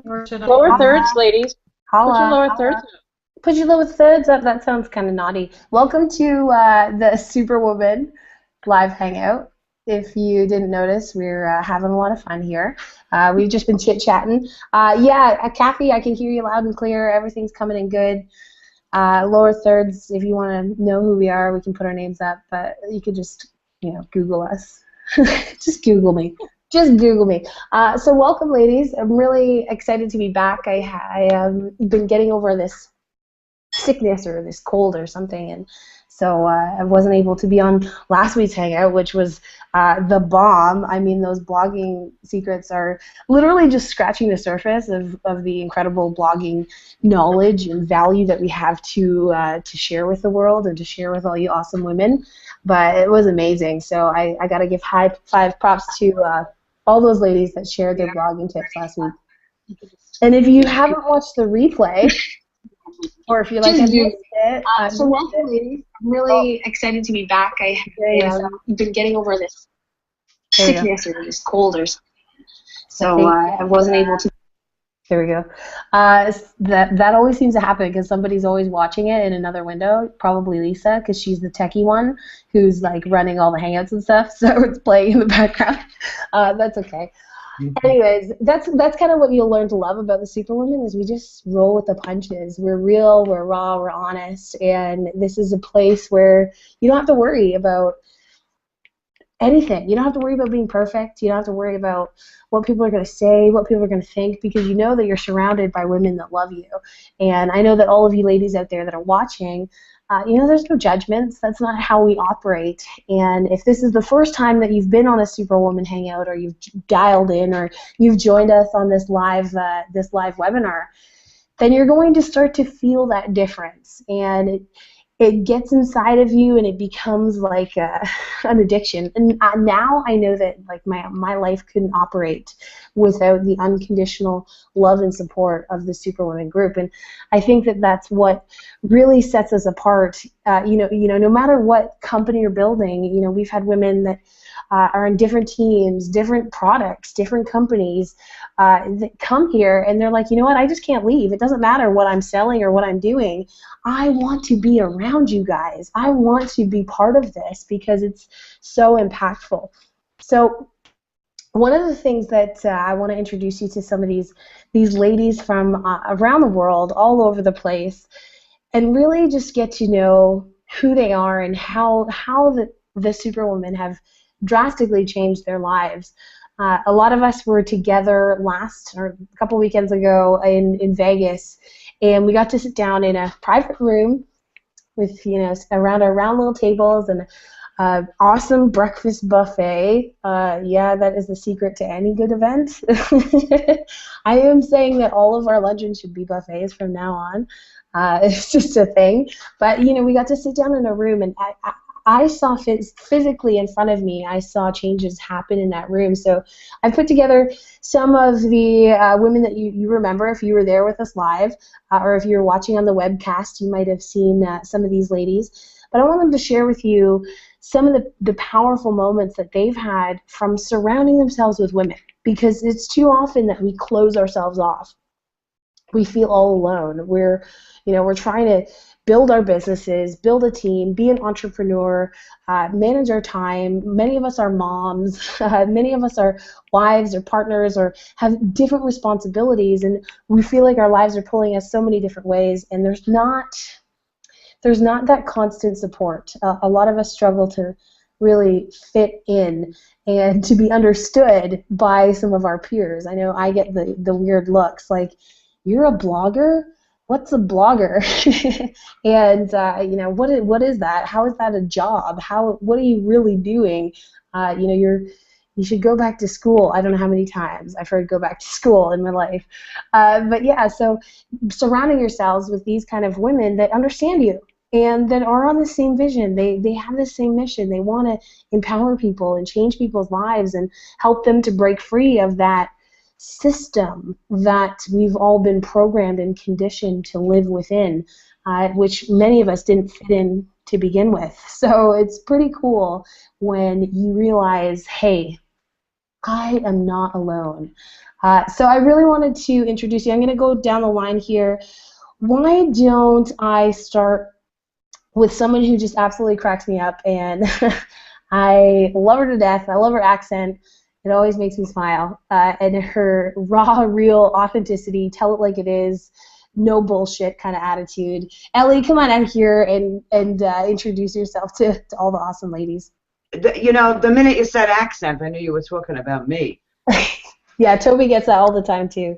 Or should I? Lower thirds, ladies. Put your Holla. lower thirds up. Put your little thirds up. That sounds kind of naughty. Welcome to the Superwoman live hangout. If you didn't notice, we're having a lot of fun here. We've just been chit-chatting. Kathy, I can hear you loud and clear. Everything's coming in good. Lower thirds, if you want to know who we are, we can put our names up, but you could just, Google us. Just Google me. Just Google me. So welcome, ladies. I'm really excited to be back. I been getting over this sickness or this cold or something, and so I wasn't able to be on last week's hangout, which was the bomb. I mean, those blogging secrets are literally just scratching the surface of the incredible blogging knowledge and value that we have to share with the world and to share with all you awesome women. But it was amazing. So I got to give high five props to all those ladies that shared their blogging tips last week. And if you haven't watched the replay, or if you like, Just do. so welcome, ladies. I'm really excited to be back. I've been getting over this sickness or this cold or something. So I wasn't able to. There we go. That always seems to happen because somebody's always watching it in another window. Probably Lisa, because she's the techie one who's like running all the hangouts and stuff. So it's playing in the background. That's okay. Anyways, that's kind of what you'll learn to love about the Superwoman is we just roll with the punches. We're real, we're raw, we're honest, and this is a place where you don't have to worry about anything. You don't have to worry about being perfect. You don't have to worry about what people are going to say, what people are going to think, because you know that you're surrounded by women that love you. And I know that all of you ladies out there that are watching, there's no judgments. That's not how we operate. And if this is the first time that you've been on a Superwoman hangout, or you've dialed in, or you've joined us on this live webinar, then you're going to start to feel that difference, and it gets inside of you, and it becomes like an addiction. And now I know that like my life couldn't operate without the unconditional love and support of the Superwoman group. And I think that that's what really sets us apart. No matter what company you're building, we've had women that are in different teams, different products, different companies that come here, and they're like, you know what, I just can't leave. It doesn't matter what I'm selling or what I'm doing. I want to be around you guys. I want to be part of this because it's so impactful. So one of the things that I want to introduce you to some of these ladies from around the world, all over the place, and really just get to know who they are and how the Superwomen have drastically changed their lives. A lot of us were together a couple weekends ago in Vegas, and we got to sit down in a private room with around our round little tables and awesome breakfast buffet. That is the secret to any good event. I am saying that all of our luncheons should be buffets from now on. It's just a thing. But we got to sit down in a room, and I saw physically in front of me, I saw changes happen in that room. So I put together some of the women that you remember if you were there with us live, or if you're watching on the webcast, you might have seen some of these ladies. But I want them to share with you some of the powerful moments that they've had from surrounding themselves with women, because it's too often that we close ourselves off. We feel all alone. We're trying to build our businesses, build a team, be an entrepreneur, manage our time. Many of us are moms. Many of us are wives or partners or have different responsibilities, and we feel like our lives are pulling us so many different ways, and there's not that constant support. A lot of us struggle to really fit in and to be understood by some of our peers. I know I get the weird looks like, you're a blogger? What's a blogger? And what is that? How is that a job? What are you really doing? You should go back to school. I don't know how many times I've heard go back to school in my life. But yeah, so surrounding yourselves with these kind of women that understand you and that are on the same vision. They have the same mission. They want to empower people and change people's lives and help them to break free of that system that we've all been programmed and conditioned to live within, which many of us didn't fit in to begin with. So it's pretty cool when you realize, hey, I am not alone. So I really wanted to introduce you. I'm going to go down the line here. Why don't I start with someone who just absolutely cracks me up, and I love her to death. I love her accent. It always makes me smile. And her raw, real authenticity, tell it like it is, no bullshit kind of attitude. Ellie, come on out here and introduce yourself to all the awesome ladies. You know, the minute you said accent, I knew you were talking about me. Yeah, Toby gets that all the time too.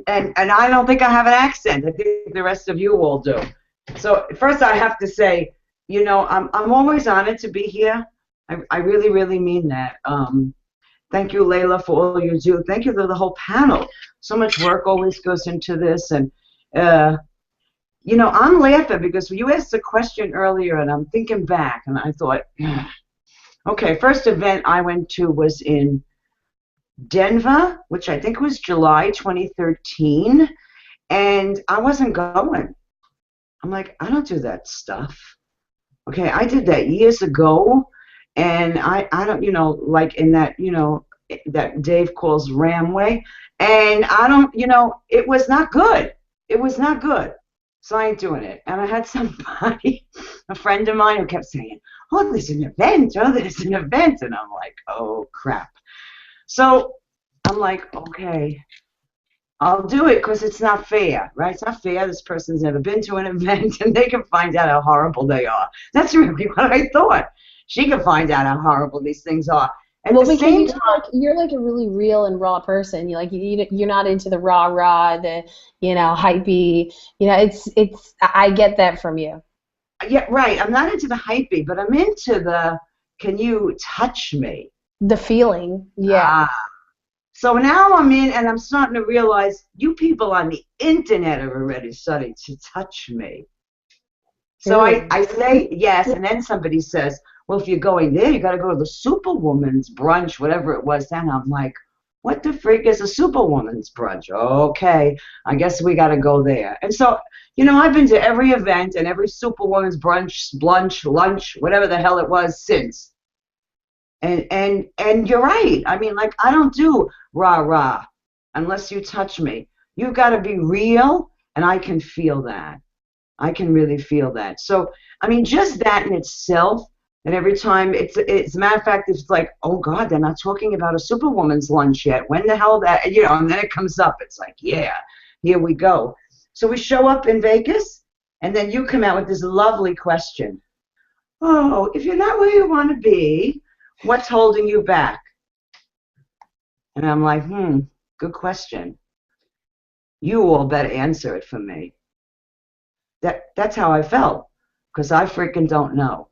And I don't think I have an accent. I think the rest of you all do. So first I have to say, you know, I'm always honored to be here. I really, really mean that. Thank you, Layla, for all you do. Thank you to the whole panel. So much work always goes into this. And, you know, I'm laughing because you asked a question earlier, and I'm thinking back, and I thought, okay, first event I went to was in Denver, which I think was July 2013, and I wasn't going. I'm like, I don't do that stuff. Okay, I did that years ago, and I don't, you know, like in that, you know, that Dave calls Ramway, and I don't, you know, it was not good. It was not good. So I ain't doing it. And I had somebody, a friend of mine, who kept saying, oh, there's an event, oh, there's an event, and I'm like, oh, crap. So I'm like, okay, I'll do it because it's not fair, right? It's not fair. This person's never been to an event, and they can find out how horrible they are. That's really what I thought. She can find out how horrible these things are. At the same time, you're like a really real and raw person. You're not into the rah, the, you know, hypey. You know, it's. I get that from you. Yeah, right. I'm not into the hypey, but I'm into the, can you touch me? The feeling, yeah. So now I'm in, and I'm starting to realize you people on the internet are already starting to touch me. So really? I say yes, and then somebody says, well, if you're going there, you got to go to the Superwoman's brunch, whatever it was. Then I'm like, what the freak is a Superwoman's brunch? Okay, I guess we got to go there. And so, you know, I've been to every event and every Superwoman's brunch, lunch, whatever the hell it was since. And you're right. I mean, like, I don't do rah unless you touch me. You've got to be real, and I can feel that. I can really feel that. So, I mean, just that in itself, and every time it's a matter of fact, it's like, oh God, they're not talking about a Superwoman's lunch yet. When the hell that, you know, and then it comes up. It's like, yeah, here we go. So we show up in Vegas, and then you come out with this lovely question. Oh, if you're not where you want to be, what's holding you back? And I'm like, good question. You all better answer it for me. That's how I felt, because I freaking don't know.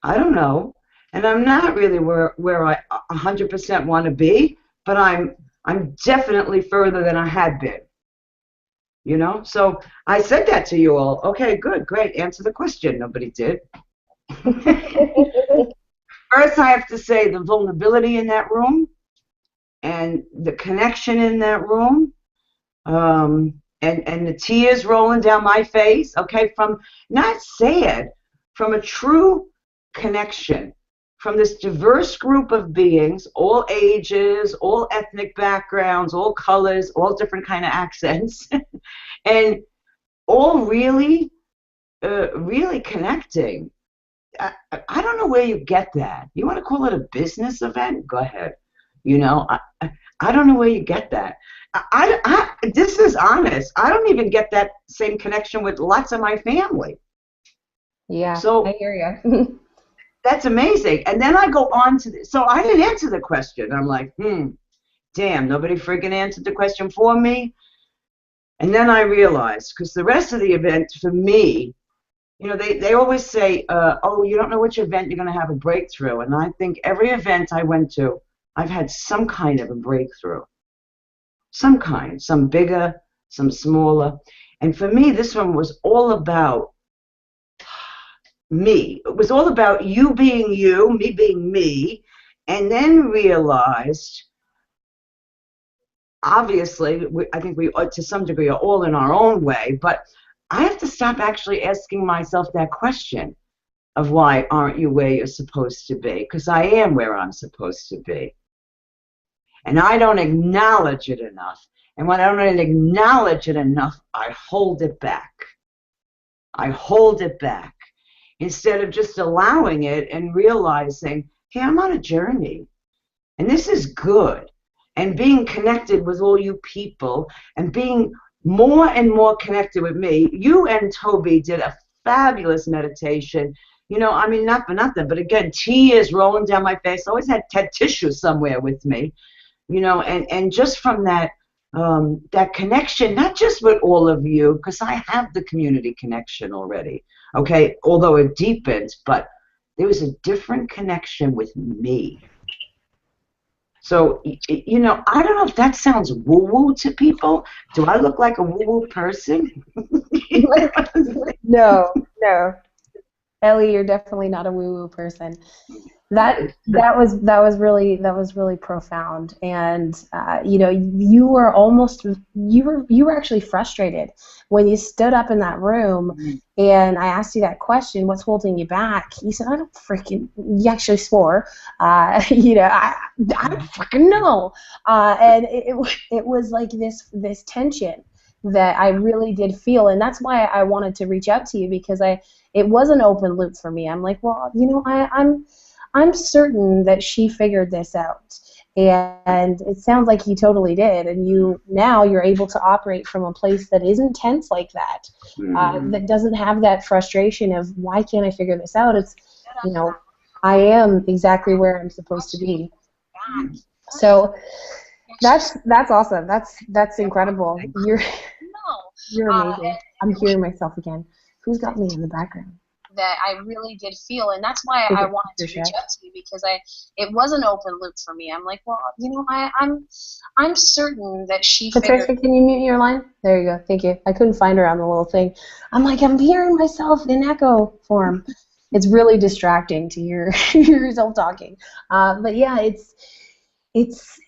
I don't know, and I'm not really where I 100% want to be, but I'm definitely further than I had been. You know, so I said that to you all. Okay, good, great. Answer the question. Nobody did. First, I have to say the vulnerability in that room and the connection in that room, and the tears rolling down my face, okay, from not sad, from a true connection, from this diverse group of beings, all ages, all ethnic backgrounds, all colors, all different kind of accents, and all really, really connecting. I don't know where you get that. You want to call it a business event? Go ahead. You know, I don't know where you get that. This is honest. I don't even get that same connection with lots of my family. Yeah, so I hear you. That's amazing. And then I go on to this. So I didn't answer the question. I'm like, damn, nobody freaking answered the question for me. And then I realized, because the rest of the event for me, you know, they always say, oh, you don't know which event you're going to have a breakthrough. And I think every event I went to, I've had some kind of a breakthrough. Some kind, some bigger, some smaller. And for me, this one was all about me. It was all about you being you, me being me, and then realized, obviously, I think we, to some degree, are all in our own way, but I have to stop actually asking myself that question of why aren't you where you're supposed to be? Because I am where I'm supposed to be. And I don't acknowledge it enough. And when I don't acknowledge it enough, I hold it back. I hold it back instead of just allowing it and realizing, hey, I'm on a journey. And this is good. And being connected with all you people and being more and more connected with me. You and Toby did a fabulous meditation. You know, I mean, not for nothing, but again, tears rolling down my face. I always had tissue somewhere with me, you know, and just from that, that connection, not just with all of you, because I have the community connection already, okay, although it deepens, but there was a different connection with me. So, you know, I don't know if that sounds woo-woo to people. Do I look like a woo-woo person? No. Ellie, you're definitely not a woo-woo person. That was really profound, and you know, you were actually frustrated when you stood up in that room, and I asked you that question, what's holding you back? You said, I don't freaking. You actually swore, you know, I don't freaking know, and it was like this tension that I really did feel, and that's why I wanted to reach out to you, because it was an open loop for me. I'm like, well, you know, I'm certain that she figured this out, and it sounds like you totally did, and you're able to operate from a place that isn't tense like that, that doesn't have that frustration of why can't I figure this out. It's, you know, I am exactly where I'm supposed to be. So that's awesome. That's incredible. You're amazing. I'm hearing myself again. Who's got me in the background? That I really did feel, and that's why I wanted to reach out to you, because it was an open loop for me. I'm like, well, you know, I'm certain that she Patricia, can you mute your line? There you go. Thank you. I couldn't find her on the little thing. I'm like, I'm hearing myself in echo form. It's really distracting to hear yourself talking. But yeah, it's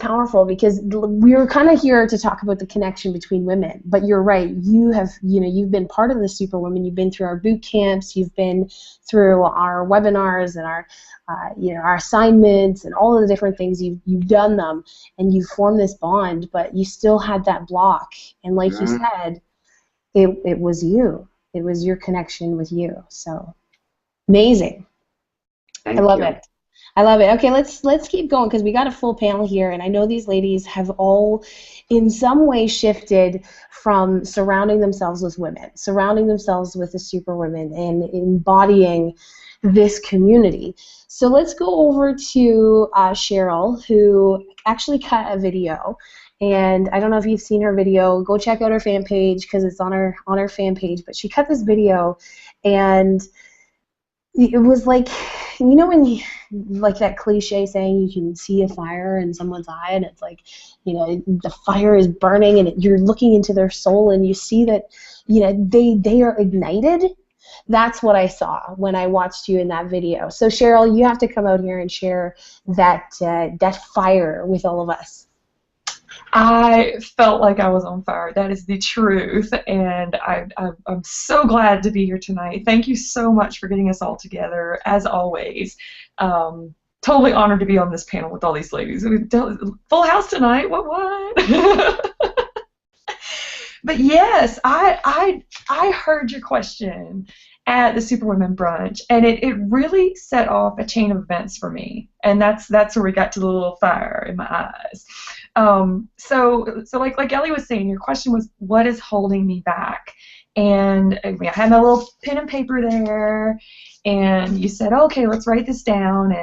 powerful, because we were kind of here to talk about the connection between women, but you're right. You've been part of the Superwomen. You've been through our boot camps. You've been through our webinars and our our assignments and all of the different things. You've done them, and you've formed this bond, but you still had that block. And like you said, it was you. It was your connection with you. So amazing. I love it. I love it. Okay, let's keep going, because we got a full panel here, and I know these ladies have all in some way shifted from surrounding themselves with women, surrounding themselves with the Superwomen, and embodying this community. So let's go over to Cheryl, who actually cut a video, and I don't know if you've seen her video. Go check out her fan page, because it's on her fan page. But she cut this video, and it was like, you know, when you, like that cliche saying, you can see a fire in someone's eye, and it's like, you know, the fire is burning, and you're looking into their soul, and you see that, you know, they are ignited. That's what I saw when I watched you in that video. So Cheryl, you have to come out here and share that fire with all of us. I felt like I was on fire. That is the truth, and I'm so glad to be here tonight. Thank you so much for getting us all together, as always. Totally honored to be on this panel with all these ladies. Full house tonight. What? But yes, I heard your question at the Superwomen brunch, and it really set off a chain of events for me, and that's where we got to the little fire in my eyes. So like Ellie was saying, your question was, what is holding me back? And I had my little pen and paper there, and you said, okay, let's write this down,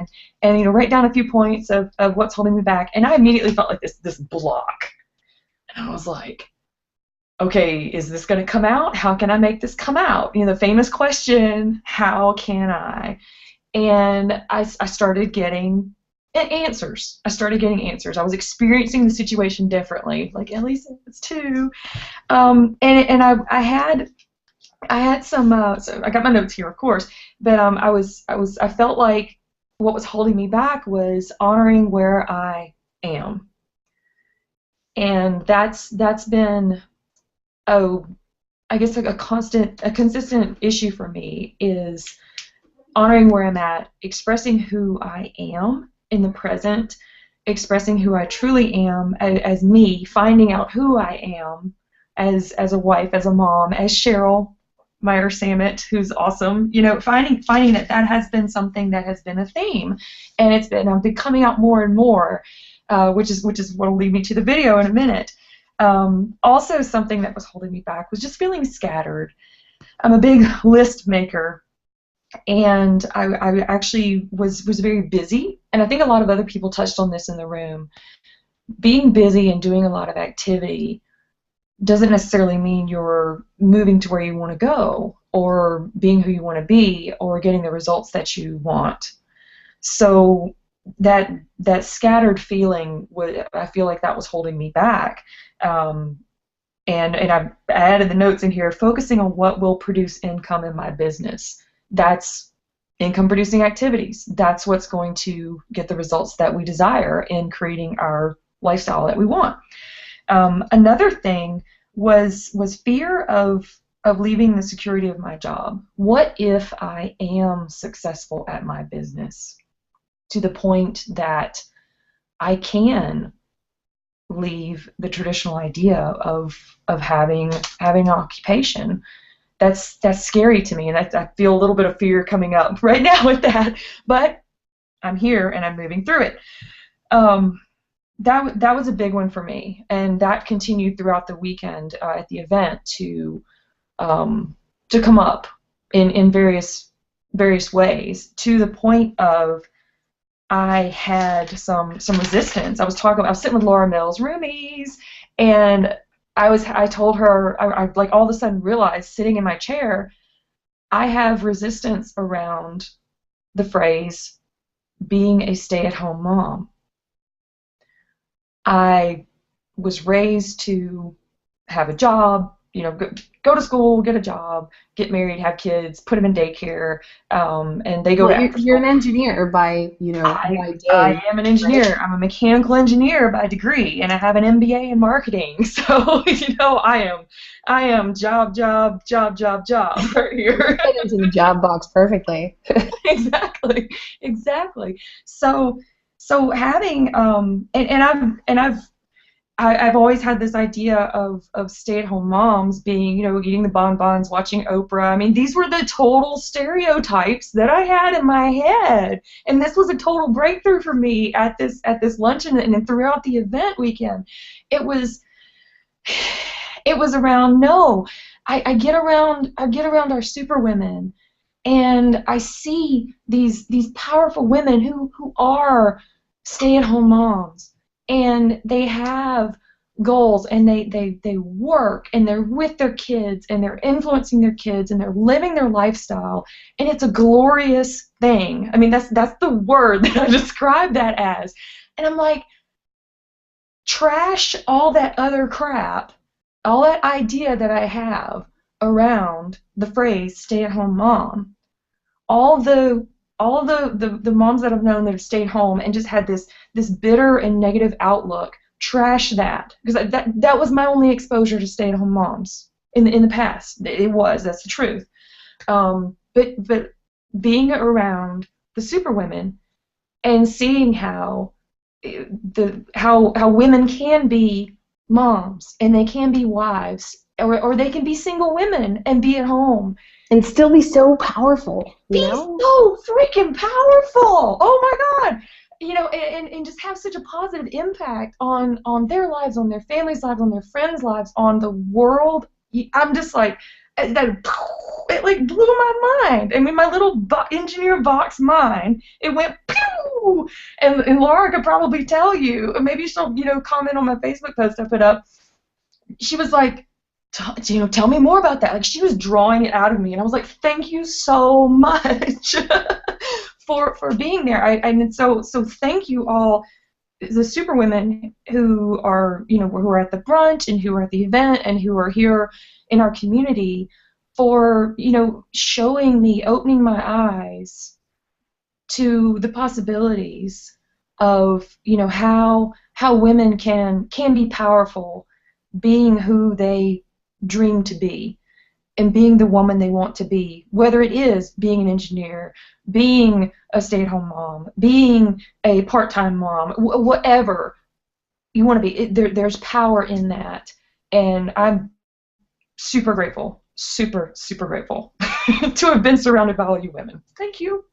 and you know, write down a few points of what's holding me back. And I immediately felt like this block, and I was like, okay, is this going to come out? How can I make this come out? You know, the famous question, how can I? And I started getting answers. I was experiencing the situation differently, like Ellie says too. And I had some. So I got my notes here, of course, but I felt like what was holding me back was honoring where I am, and that's been, I guess, like a consistent issue for me, is honoring where I'm at, expressing who I am in the present, expressing who I truly am as me, finding out who I am as a wife, as a mom, as Cheryl Meyer Samet, who's awesome. You know, finding that has been something that has been a theme, and I've been coming out more and more, which is what will lead me to the video in a minute. Also, something that was holding me back was just feeling scattered. I'm a big list maker, and I actually was very busy, and I think a lot of other people touched on this in the room. Being busy and doing a lot of activity doesn't necessarily mean you're moving to where you want to go, or being who you want to be, or getting the results that you want. So that scattered feeling, I feel like that was holding me back. And I've added the notes in here, focusing on what will produce income in my business. That's income producing activities. That's what's going to get the results that we desire in creating our lifestyle that we want. Another thing was fear of leaving the security of my job. What if I am successful at my business to the point that I can leave the traditional idea of having an occupation? That's scary to me, and I feel a little bit of fear coming up right now with that. But I'm here and I'm moving through it. That was a big one for me, and that continued throughout the weekend at the event to come up in various ways, to the point of I had some resistance. I was sitting with Laura Mills, roomies, and I told her, I like all of a sudden realized, sitting in my chair, I have resistance around the phrase being a stay-at-home mom. I was raised to have a job, you know, go to school, get a job, get married, have kids, put them in daycare, and they go to after school. You're an engineer by day. I am an engineer. Right? I'm a mechanical engineer by degree, and I have an MBA in marketing. So, you know, I am job right here. You fit into the job box perfectly. Exactly. So having I've always had this idea of stay-at-home moms being, you know, eating the bonbons, watching Oprah. I mean, these were the total stereotypes that I had in my head, and this was a total breakthrough for me at this luncheon and throughout the event weekend. It was around I get around our super women, and I see these powerful women who are stay-at-home moms, and they have goals, and they work, and they're with their kids, and they're influencing their kids, and they're living their lifestyle, and it's a glorious thing. I mean, that's the word that I describe that as. And I'm like, trash all that other crap, all that idea that I have around the phrase stay-at-home mom. All the moms that I've known that have stayed home and just had this bitter and negative outlook, trash that, because that was my only exposure to stay-at-home moms in the past. That's the truth. But being around the super women and seeing how women can be moms, and they can be wives, or they can be single women and be at home and still be so powerful. Be so freaking powerful. Oh my God. You know, and just have such a positive impact on their lives, on their families' lives, on their friends' lives, on the world. I'm just like, it like blew my mind. I mean, my little engineer box mind, it went pew. And Laura could probably tell you, or maybe she'll, you know, comment on my Facebook post I put up. She was like, you know, tell me more about that. Like, she was drawing it out of me, and I was like, thank you so much for being there. And so thank you all, the super women who are, you know, who are at the brunch and who are at the event and who are here in our community, for, you know, showing me, opening my eyes to the possibilities of, you know, how women can be powerful, being who they dream to be. and being the woman they want to be, whether it is being an engineer, being a stay-at-home mom, being a part-time mom, whatever you want to be. There's power in that, and I'm super grateful, super grateful to have been surrounded by all you women. Thank you.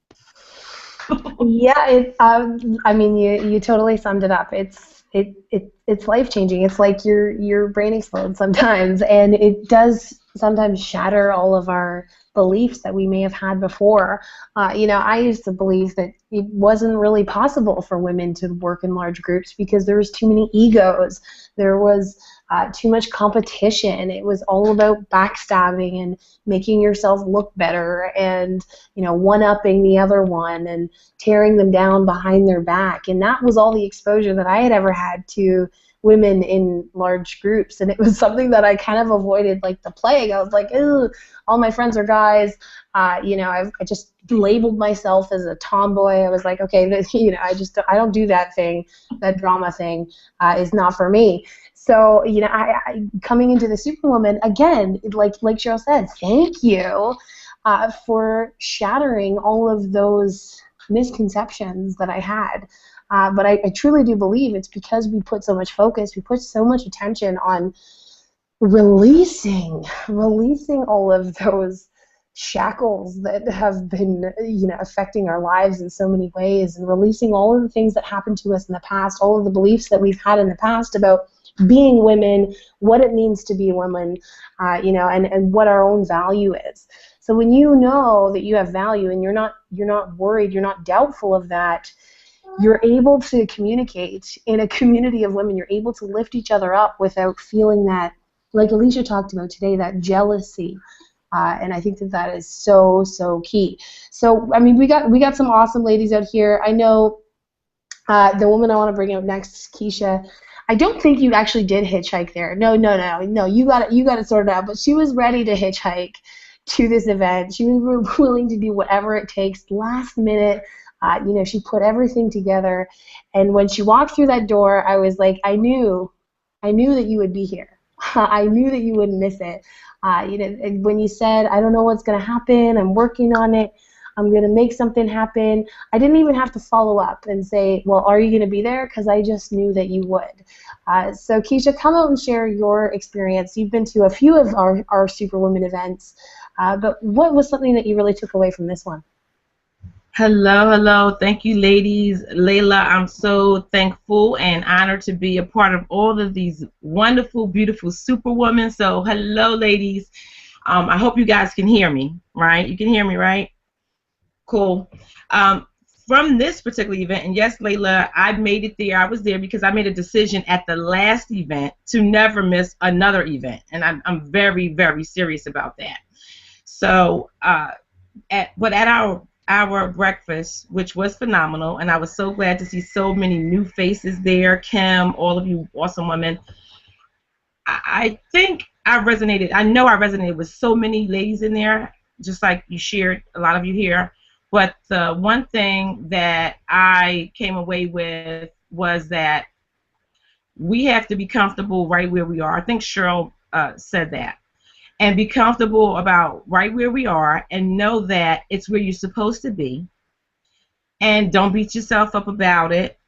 Yeah, I mean, you totally summed it up. It's life changing. It's like your brain explodes sometimes, and it does sometimes shatter all of our beliefs that we may have had before. I used to believe that it wasn't really possible for women to work in large groups because there was too many egos. There was too much competition. It was all about backstabbing and making yourself look better and, one-upping the other one and tearing them down behind their back. And that was all the exposure that I had ever had to women in large groups. And it was something that I kind of avoided like the plague. I was like, ooh, all my friends are guys. I just labeled myself as a tomboy. I was like, okay, I don't do that thing. That drama thing is not for me. So, I coming into the Superwoman, again, like Cheryl said, thank you for shattering all of those misconceptions that I had. But I truly do believe it's because we put so much focus, we put so much attention on releasing all of those shackles that have been, affecting our lives in so many ways, and releasing all of the things that happened to us in the past, all of the beliefs that we've had in the past about being women, what it means to be a woman, and what our own value is. So when you know that you have value and you're not worried, you're not doubtful of that, you're able to communicate in a community of women. You're able to lift each other up without feeling that, like Alicia talked about today, that jealousy. And I think that is so key. So I mean, we got some awesome ladies out here. I know the woman I want to bring out next, Keisha. I don't think you actually did hitchhike there. No. You got it sorted out. But she was ready to hitchhike to this event. She was willing to do whatever it takes. Last minute, she put everything together. And when she walked through that door, I was like, I knew that you would be here. I knew that you wouldn't miss it. And when you said, I don't know what's going to happen, I'm working on it, I'm going to make something happen, I didn't even have to follow up and say, well, are you going to be there? Because I just knew that you would. So Keisha, come out and share your experience. You've been to a few of our Superwoman events, but what was something that you really took away from this one? Hello. Thank you, ladies. Layla, I'm so thankful and honored to be a part of all of these wonderful, beautiful Superwomen. So hello, ladies. I hope you guys can hear me, right? You can hear me, right? Cool. From this particular event, and yes, Layla, I made it there. I was there because I made a decision at the last event to never miss another event, and I'm very, very serious about that. So, at our breakfast, which was phenomenal, and I was so glad to see so many new faces there. Kim, all of you awesome women. I think I resonated. I know I resonated with so many ladies in there, just like you shared, a lot of you here. But the one thing that I came away with was that we have to be comfortable right where we are. I think Cheryl said that. And be comfortable about right where we are and know that it's where you're supposed to be. And don't beat yourself up about it.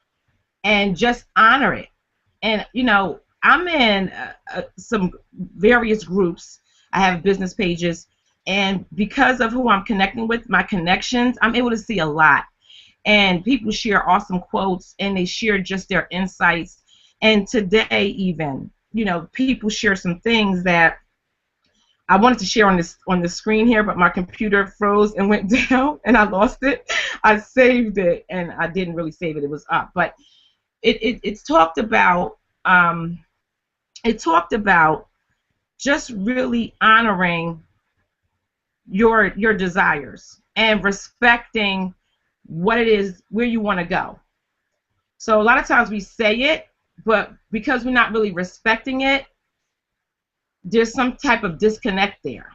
And just honor it. And, I'm in some various groups. I have business pages. And because of who I'm connecting with, my connections, I'm able to see a lot. And people share awesome quotes, and they share just their insights. And today even, people share some things that I wanted to share on the screen here, but my computer froze and went down, and I lost it. I saved it, and I didn't really save it. It was up, but it's talked about. It talked about just really honoring your desires and respecting what it is where you want to go. So a lot of times we say it, but because we're not really respecting it, there's some type of disconnect there.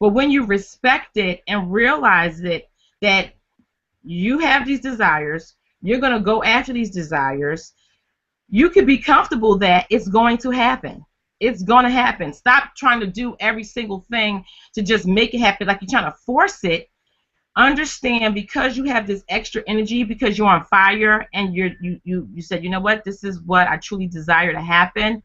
But when you respect it and realize that you have these desires, you're going to go after these desires, you can be comfortable that it's going to happen. It's going to happen. Stop trying to do every single thing to just make it happen like you're trying to force it. Understand, because you have this extra energy, because you're on fire, and you said, you know what, this is what I truly desire to happen.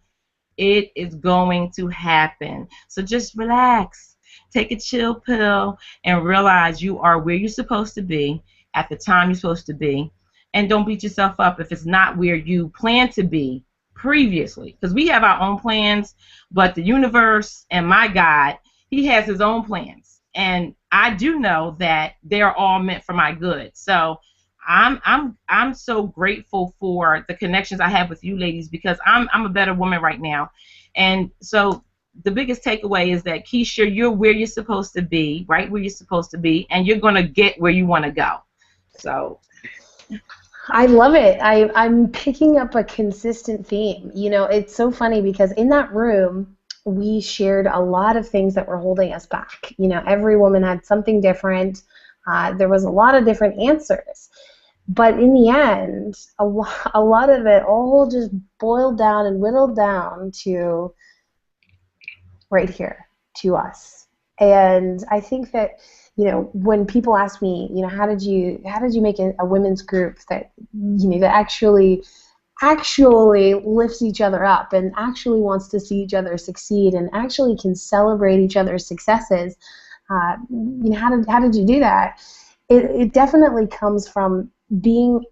It is going to happen. So just relax, take a chill pill, and realize you are where you're supposed to be at the time you're supposed to be. And don't beat yourself up if it's not where you plan to be previously, because we have our own plans, but the universe and my God, he has his own plans, and I do know that they're all meant for my good. So I'm so grateful for the connections I have with you ladies, because I'm a better woman right now. And so the biggest takeaway is that, Keisha, you're where you're supposed to be, right where you're supposed to be, and you're going to get where you want to go. So I love it. I'm picking up a consistent theme. You know, it's so funny because in that room, we shared a lot of things that were holding us back. You know, every woman had something different. There was a lot of different answers. But in the end, a lot of it all just boiled down and whittled down to right here, to us. And I think that, you know, when people ask me, you know, how did you make a women's group that, you know, that actually lifts each other up and actually wants to see each other succeed and actually can celebrate each other's successes, you know, how did you do that? It definitely comes from being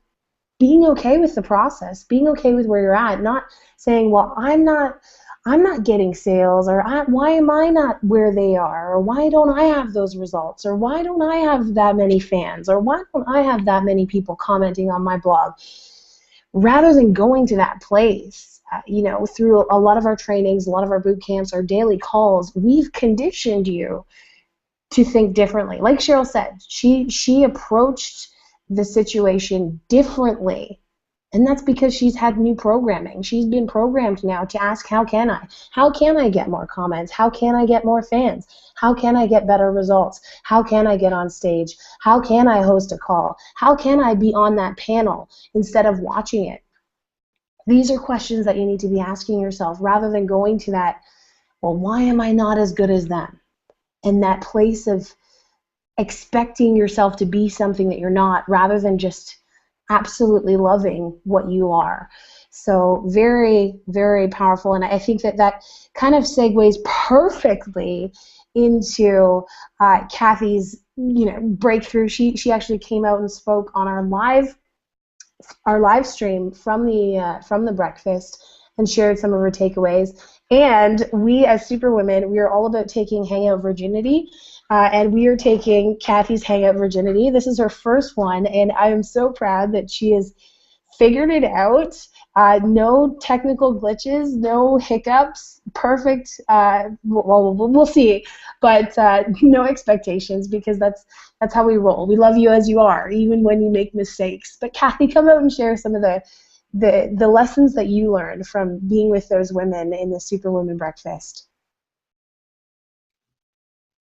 okay with the process, being okay with where you're at, not saying, well, I'm not getting sales, or why am I not where they are, or why don't I have those results, or why don't I have that many fans, or why don't I have that many people commenting on my blog. Rather than going to that place, you know, through a lot of our trainings, a lot of our boot camps, our daily calls, we've conditioned you to think differently. Like Cheryl said, she approached the situation differently. And that's because she's had new programming. She's been programmed now to ask, how can I? How can I get more comments? How can I get more fans? How can I get better results? How can I get on stage? How can I host a call? How can I be on that panel instead of watching it? These are questions that you need to be asking yourself rather than going to that, well, why am I not as good as them? And that place of expecting yourself to be something that you're not, rather than just absolutely loving what you are. So very, very powerful, and I think that kind of segues perfectly into Kathy's, you know, breakthrough. She actually came out and spoke on our live stream from the breakfast and shared some of her takeaways. And we as Superwomen, we are all about taking Hangout Virginity. And we are taking Kathy's Hangout Virginity. This is her first one, and I am so proud that she has figured it out. No technical glitches, no hiccups, perfect. Well, we'll see, but no expectations, because that's how we roll. We love you as you are, even when you make mistakes. But Kathy, come out and share some of the lessons that you learned from being with those women in the Superwoman Breakfast.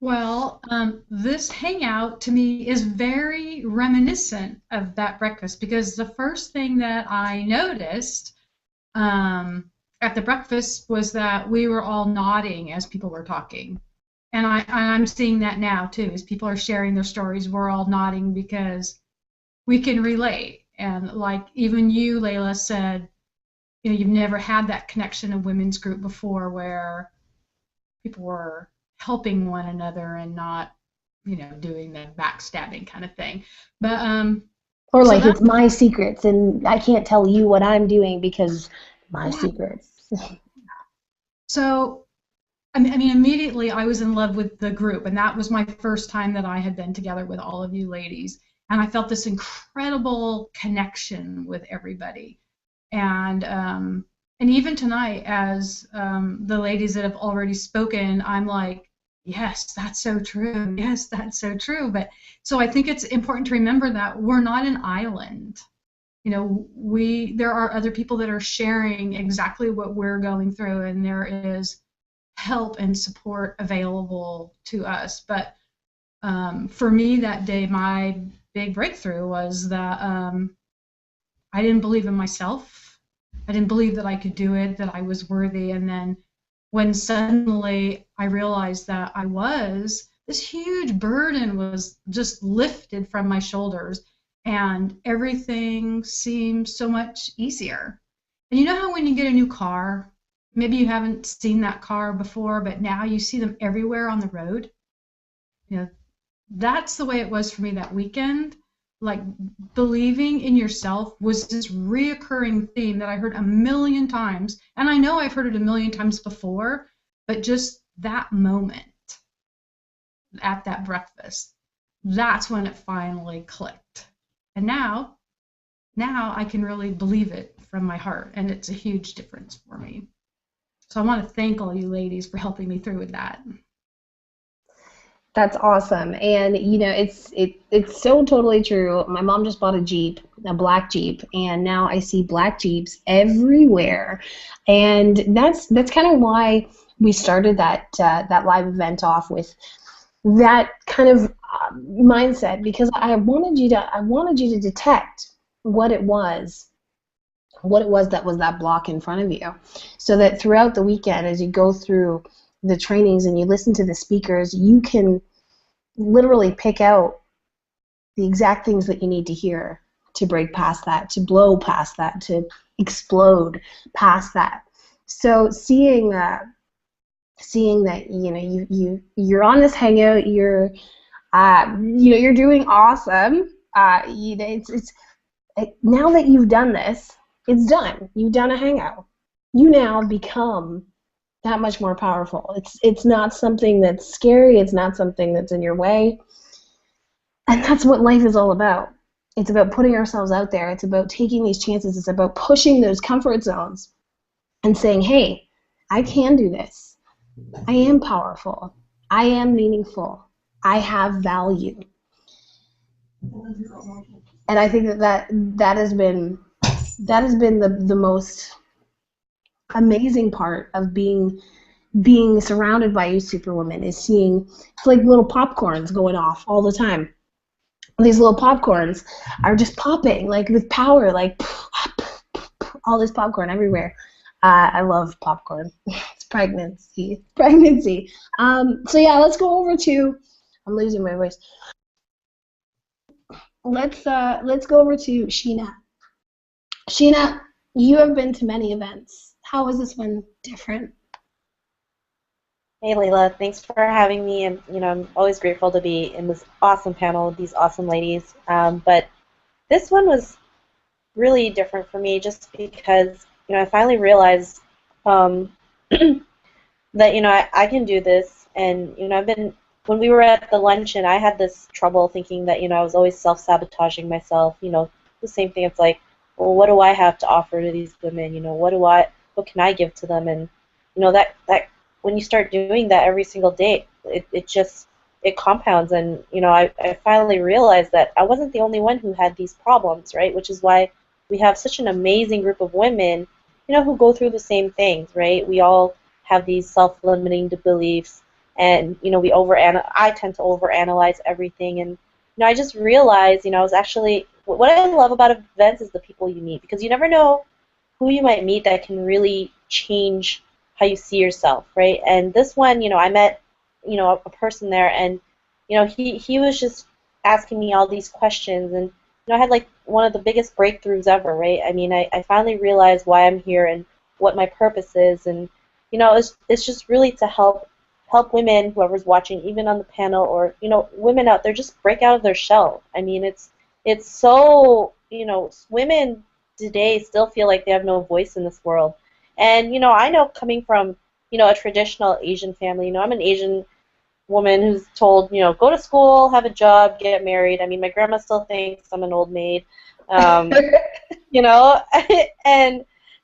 Well, this hangout to me is very reminiscent of that breakfast, because the first thing that I noticed at the breakfast was that we were all nodding as people were talking. And I'm seeing that now too, as people are sharing their stories, we're all nodding because we can relate. And like even you, Layla, said, you know, you've never had that connection of women's group before where people were helping one another and not, you know, doing the backstabbing kind of thing. But or like, so it's my secrets and I can't tell you what I'm doing because my secrets. So I mean, immediately I was in love with the group, and that was my first time that I had been together with all of you ladies, and I felt this incredible connection with everybody. And even tonight, as the ladies that have already spoken, I'm like, yes, that's so true. Yes, that's so true. But so I think it's important to remember that we're not an island. You know, there are other people that are sharing exactly what we're going through, and there is help and support available to us. But for me that day, my big breakthrough was that I didn't believe in myself. I didn't believe that I could do it, that I was worthy. And then when suddenly I realized that this huge burden was just lifted from my shoulders, and everything seemed so much easier. And you know how when you get a new car, maybe you haven't seen that car before, but now you see them everywhere on the road? You know, that's the way it was for me that weekend. Like, believing in yourself was this reoccurring theme that I heard a million times, and I know I've heard it a million times before, but just that moment at that breakfast, that's when it finally clicked. And now I can really believe it from my heart, and it's a huge difference for me. So I want to thank all you ladies for helping me through with that. That's awesome. And you know, it's so totally true. My mom just bought a Jeep, a black Jeep, and now I see black Jeeps everywhere. And that's kind of why we started that live event off with that kind of mindset, because I wanted you to detect what it was that was that block in front of you, so that throughout the weekend, as you go through the trainings and you listen to the speakers, you can literally pick out the exact things that you need to hear to break past that, to blow past that, to explode past that. So seeing that, you know, you're on this hangout, you're doing awesome. You know, it's now that you've done this, it's done. You've done a hangout. You now become that much more powerful. It's not something that's scary. It's not something that's in your way. And that's what life is all about. It's about putting ourselves out there. It's about taking these chances. It's about pushing those comfort zones and saying, hey, I can do this. I am powerful. I am meaningful. I have value. And I think that has been the most amazing part of being surrounded by you superwomen, is seeing, it's like little popcorns going off all the time. These little popcorns are just popping, like with power, like all this popcorn everywhere. I love popcorn. It's pregnancy. So yeah, let's go over to, I'm losing my voice. Let's go over to Sheena. Sheena, you have been to many events. How is this one different? Hey, Layla. Thanks for having me. And I'm always grateful to be in this awesome panel with these awesome ladies. But this one was really different for me, just because I finally realized that I can do this. And when we were at the luncheon, I had this trouble thinking that I was always self-sabotaging myself. The same thing. It's like, well, what do I have to offer to these women? What can I give to them? And that when you start doing that every single day, it compounds. And I finally realized that I wasn't the only one who had these problems, right? Which is why we have such an amazing group of women, who go through the same things, right? We all have these self-limiting beliefs, and I tend to overanalyze everything. And I just realized, I was actually, what I love about events is the people you meet, because you never know who you might meet that can really change how you see yourself, right? And this one, I met, a person there, and he was just asking me all these questions, and I had like one of the biggest breakthroughs ever, right? I mean, I finally realized why I'm here and what my purpose is, and it's just really to help women, whoever's watching, even on the panel, or women out there, just break out of their shell. I mean, it's so, women today still feel like they have no voice in this world. And I know, coming from a traditional Asian family, I'm an Asian woman who's told, go to school, have a job, get married. I mean, my grandma still thinks I'm an old maid. And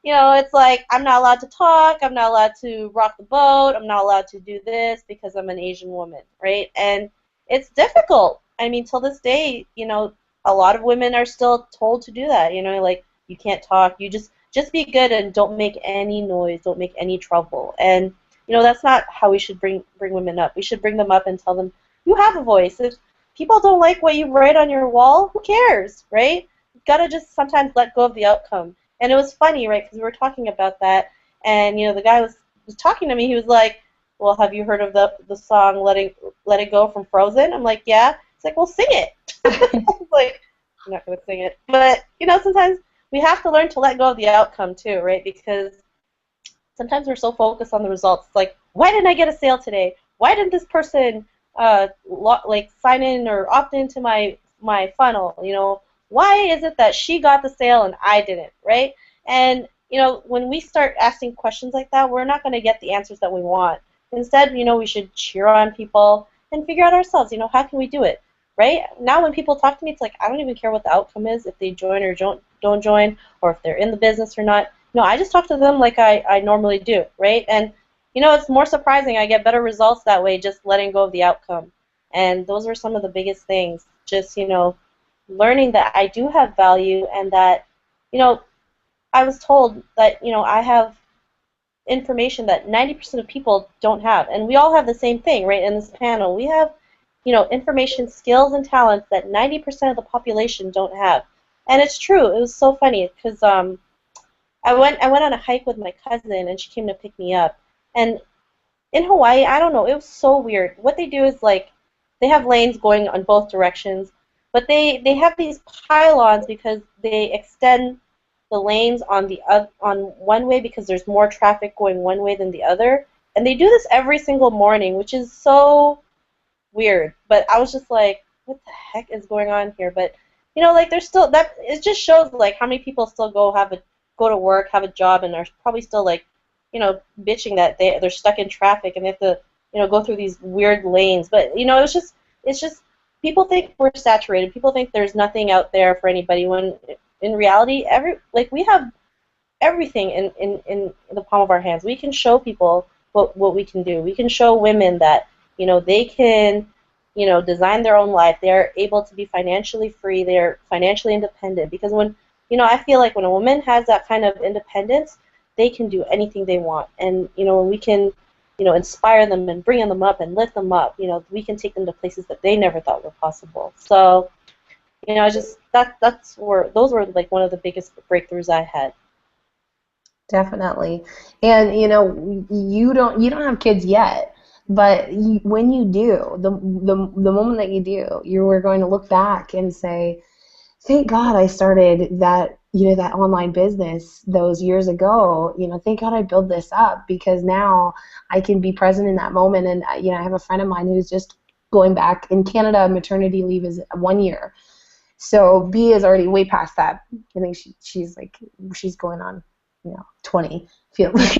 it's like, I'm not allowed to talk, I'm not allowed to rock the boat, I'm not allowed to do this because I'm an Asian woman, right? And it's difficult. I mean, till this day, a lot of women are still told to do that, like, you can't talk, you just be good and don't make any noise, don't make any trouble. And that's not how we should bring women up. We should bring them up and tell them, you have a voice. If people don't like what you write on your wall, who cares, right? You've got to just sometimes let go of the outcome. And it was funny, right, because we were talking about that, and the guy was was talking to me, he was like, well, have you heard of the song Let It Go from Frozen? I'm like, yeah. It's like, well, sing it. I was like, I'm not going to sing it. But, you know, sometimes we have to learn to let go of the outcome too, right? Because sometimes we're so focused on the results. It's like, why didn't I get a sale today? Why didn't this person like sign in or opt into my funnel? You know, why is it that she got the sale and I didn't, right? And you know, when we start asking questions like that, we're not going to get the answers that we want. Instead, you know, we should cheer on people and figure out ourselves, you know, how can we do it, right? Now when people talk to me, it's like, I don't even care what the outcome is, if they join or don't join, or if they're in the business or not. No, I just talk to them like I normally do, right? And, you know, it's more surprising. I get better results that way, just letting go of the outcome. And those are some of the biggest things, just, you know, learning that I do have value and that, you know, I was told that, you know, I have information that 90% of people don't have. And we all have the same thing, right, in this panel. We have, you know, information, skills, and talents that 90% of the population don't have. And it's true. It was so funny because I went on a hike with my cousin, and she came to pick me up. And in Hawaii, I don't know, it was so weird. What they do is, like, they have lanes going on both directions, but they have these pylons because they extend the lanes on one way because there's more traffic going one way than the other. And they do this every single morning, which is so weird. But I was just like, what the heck is going on here? But, you know, like, there's still that. It just shows, like, how many people still go to work, have a job, and are probably still, like, you know, bitching that they're stuck in traffic and they have to, you know, go through these weird lanes. But, you know, it's just people think we're saturated. People think there's nothing out there for anybody when in reality, we have everything in the palm of our hands. We can show people what we can do. We can show women that, you know, they can, you know, design their own life. They're able to be financially free. They're financially independent. Because when, you know, I feel like when a woman has that kind of independence, they can do anything they want. And, you know, when we can, you know, inspire them and bring them up and lift them up, you know, we can take them to places that they never thought were possible. So, you know, those were like one of the biggest breakthroughs I had. Definitely. And you know, you don't have kids yet, but when you do, the moment that you do, you are going to look back and say, thank God I started that, you know, that online business those years ago. You know, thank God I built this up, because now I can be present in that moment. And you know, I have a friend of mine who's just going back in Canada. Maternity leave is 1 year. So B is already way past that. I think she's going on, you know, 20. Feel like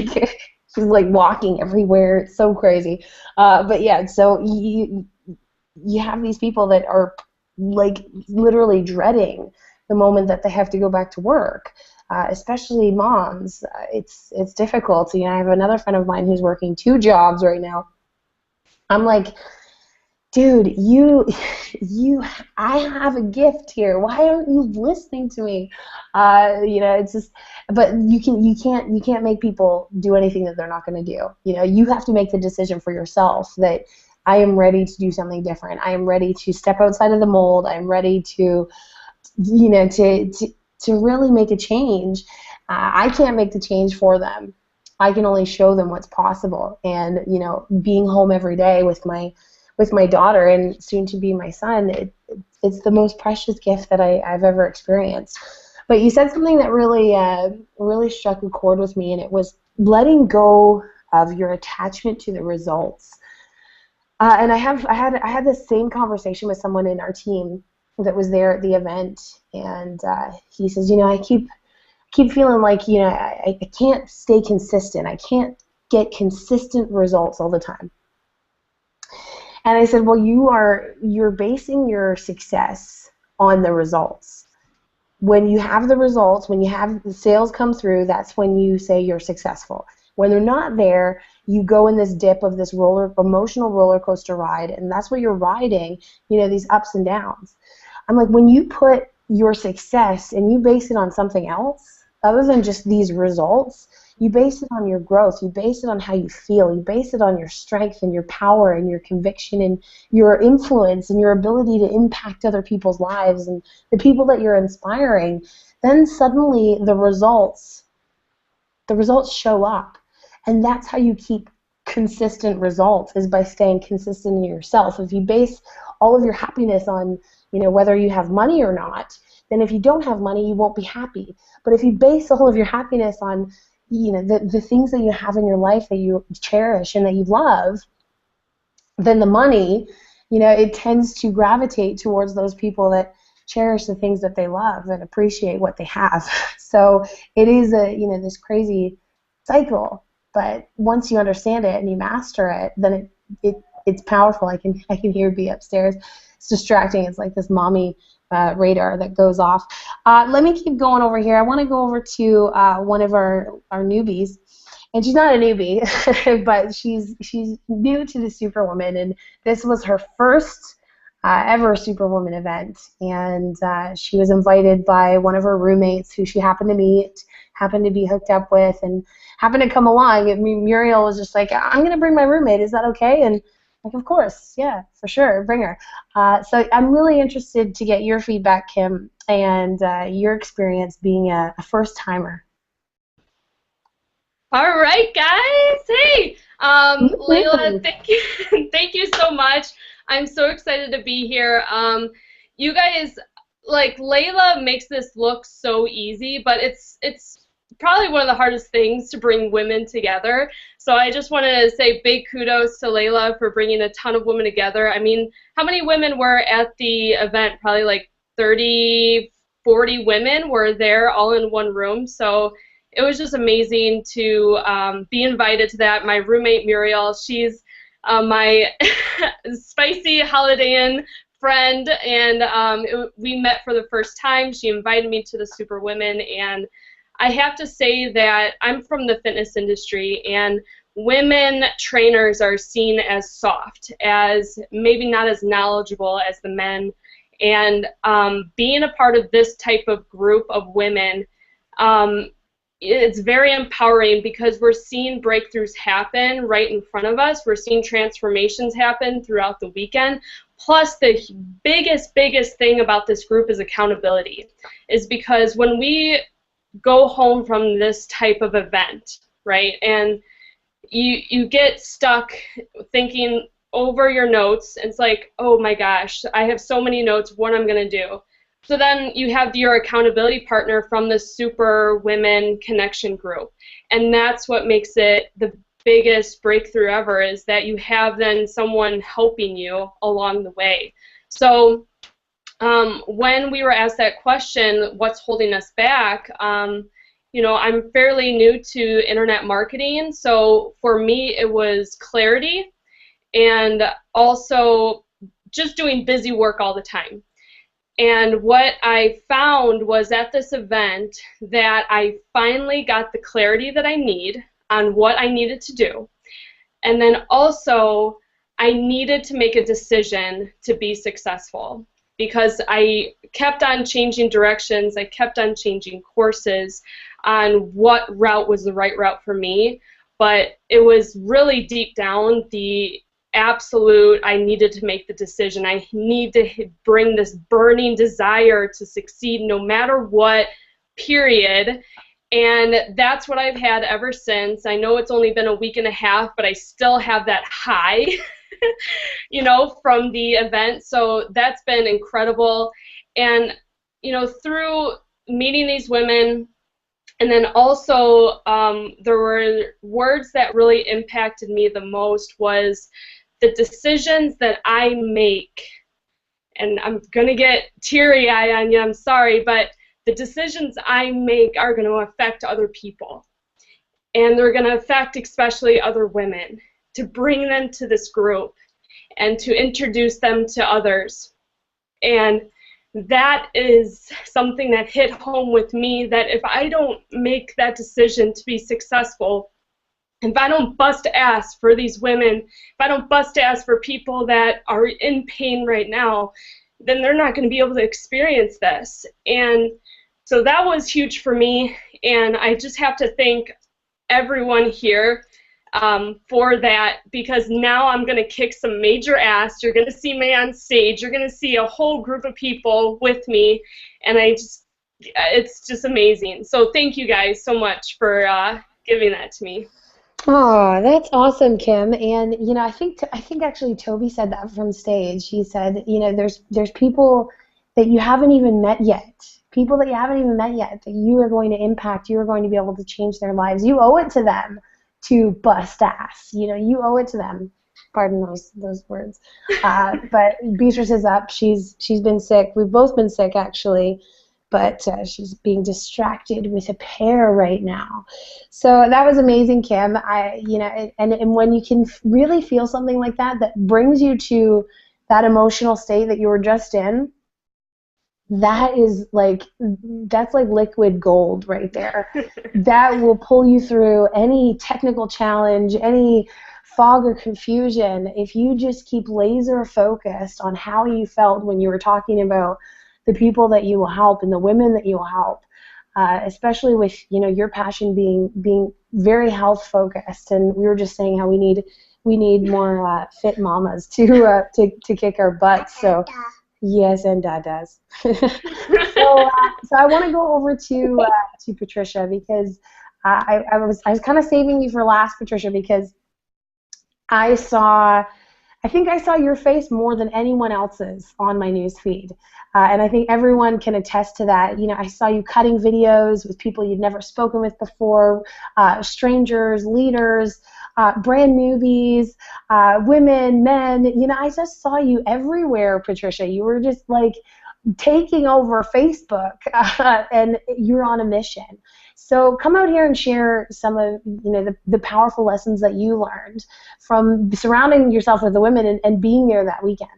she's like walking everywhere. It's so crazy. But yeah, so you have these people that are like literally dreading the moment that they have to go back to work, especially moms. It's difficult. You know, I have another friend of mine who's working 2 jobs right now. I'm like, dude, I have a gift here. Why aren't you listening to me? You know, it's just, but you can't make people do anything that they're not going to do. You know, you have to make the decision for yourself that I am ready to do something different. I am ready to step outside of the mold. I'm ready to, you know, to really make a change. I can't make the change for them. I can only show them what's possible. And, you know, being home every day with my daughter and soon to be my son, it's the most precious gift that I've ever experienced. But you said something that really struck a chord with me, and it was letting go of your attachment to the results. And I had this same conversation with someone in our team that was there at the event, and he says, you know, I keep feeling like, you know, I can't stay consistent. I can't get consistent results all the time. And I said, well, you're basing your success on the results. When you have the results, when you have the sales come through, that's when you say you're successful. When they're not there, you go in this dip of this emotional roller coaster ride, and that's what you're riding, you know, these ups and downs. I'm like, when you put your success and you base it on something else, other than just these results, you base it on your growth. You base it on how you feel. You base it on your strength and your power and your conviction and your influence and your ability to impact other people's lives and the people that you're inspiring. Then suddenly the results show up. And that's how you keep consistent results, is by staying consistent in yourself. If you base all of your happiness on, whether you have money or not, then if you don't have money, you won't be happy. But if you base all of your happiness on, the things that you have in your life that you cherish and that you love, then the money, it tends to gravitate towards those people that cherish the things that they love and appreciate what they have. So it is this crazy cycle. But once you understand it and you master it, then it's powerful. I can hear B upstairs. It's distracting. It's like this mommy radar that goes off. Let me keep going over here. I want to go over to one of our newbies. And she's not a newbie, but she's new to the Superwoman, and this was her first ever Superwoman event. And she was invited by one of her roommates who she happened to meet, happened to be hooked up with, and happened to come along. Muriel was just like, I'm going to bring my roommate. Is that okay? And like, of course, yeah, for sure, bring her. So I'm really interested to get your feedback, Kim, and your experience being a first-timer. All right, guys. Hey, Layla, thank you so much. I'm so excited to be here. You guys, like, Layla makes this look so easy, but it's probably one of the hardest things to bring women together. So I just want to say big kudos to Layla for bringing a ton of women together. I mean, how many women were at the event? Probably like 30, 40 women were there all in one room. So it was just amazing to be invited to that. My roommate Muriel, she's my spicy Holiday Inn friend, and we met for the first time. She invited me to the Superwomen, and I have to say that I'm from the fitness industry, and women trainers are seen as soft, as maybe not as knowledgeable as the men. And being a part of this type of group of women, it's very empowering because we're seeing breakthroughs happen right in front of us. We're seeing transformations happen throughout the weekend. Plus, the biggest thing about this group is accountability, is because when we go home from this type of event, right, and you get stuck thinking over your notes, and it's like, oh my gosh, I have so many notes, what am I going to do? So then you have your accountability partner from the Superwomen Connection group, and that's what makes it the biggest breakthrough ever, is that you have then someone helping you along the way. So when we were asked that question, what's holding us back, you know, I'm fairly new to internet marketing, so for me it was clarity and also just doing busy work all the time. And what I found was at this event that I finally got the clarity that I need on what I needed to do. And then also I needed to make a decision to be successful, because I kept on changing directions, I kept on changing courses on what route was the right route for me, but it was really deep down the absolute, I needed to make the decision. I need to bring this burning desire to succeed no matter what, period. And that's what I've had ever since. I know it's only been a week and a half, but I still have that high, you know, from the event. So that's been incredible. And, you know, through meeting these women, and then also there were words that really impacted me the most was the decisions that I make, and I'm going to get teary-eyed on you, I'm sorry, but the decisions I make are going to affect other people. And they're going to affect especially other women, to bring them to this group and to introduce them to others. And that is something that hit home with me, that if I don't make that decision to be successful, if I don't bust ass for these women, if I don't bust ass for people that are in pain right now, then they're not going to be able to experience this. And so that was huge for me, and I just have to thank everyone here for that, because now I'm going to kick some major ass. You're going to see me on stage. You're going to see a whole group of people with me, and it's just amazing. So thank you guys so much for giving that to me. Oh, that's awesome, Kim. And I think actually Toby said that from stage. He said, there's people that you haven't even met yet. People that you haven't even met yet that you are going to impact. You are going to be able to change their lives. You owe it to them to bust ass. You owe it to them. Pardon those words. But Beatrice is up. She's been sick. We've both been sick actually. But she's being distracted with a pear right now. So that was amazing, Kim. And when you can really feel something like that brings you to that emotional state that you were just in, that's like liquid gold right there. That will pull you through any technical challenge, any fog or confusion, if you just keep laser focused on how you felt when you were talking about the people that you will help and the women that you will help, especially with your passion being very health focused. And we were just saying how we need more fit mamas to kick our butts. So yes, and dadas. So I want to go over to Patricia, because I was kind of saving you for last, Patricia, because I think I saw your face more than anyone else's on my news feed. And I think everyone can attest to that. I saw you cutting videos with people you'd never spoken with before, strangers, leaders, brand newbies, women, men. I just saw you everywhere, Patricia. You were just like taking over Facebook, and you're on a mission. So come out here and share some of the powerful lessons that you learned from surrounding yourself with the women and being there that weekend.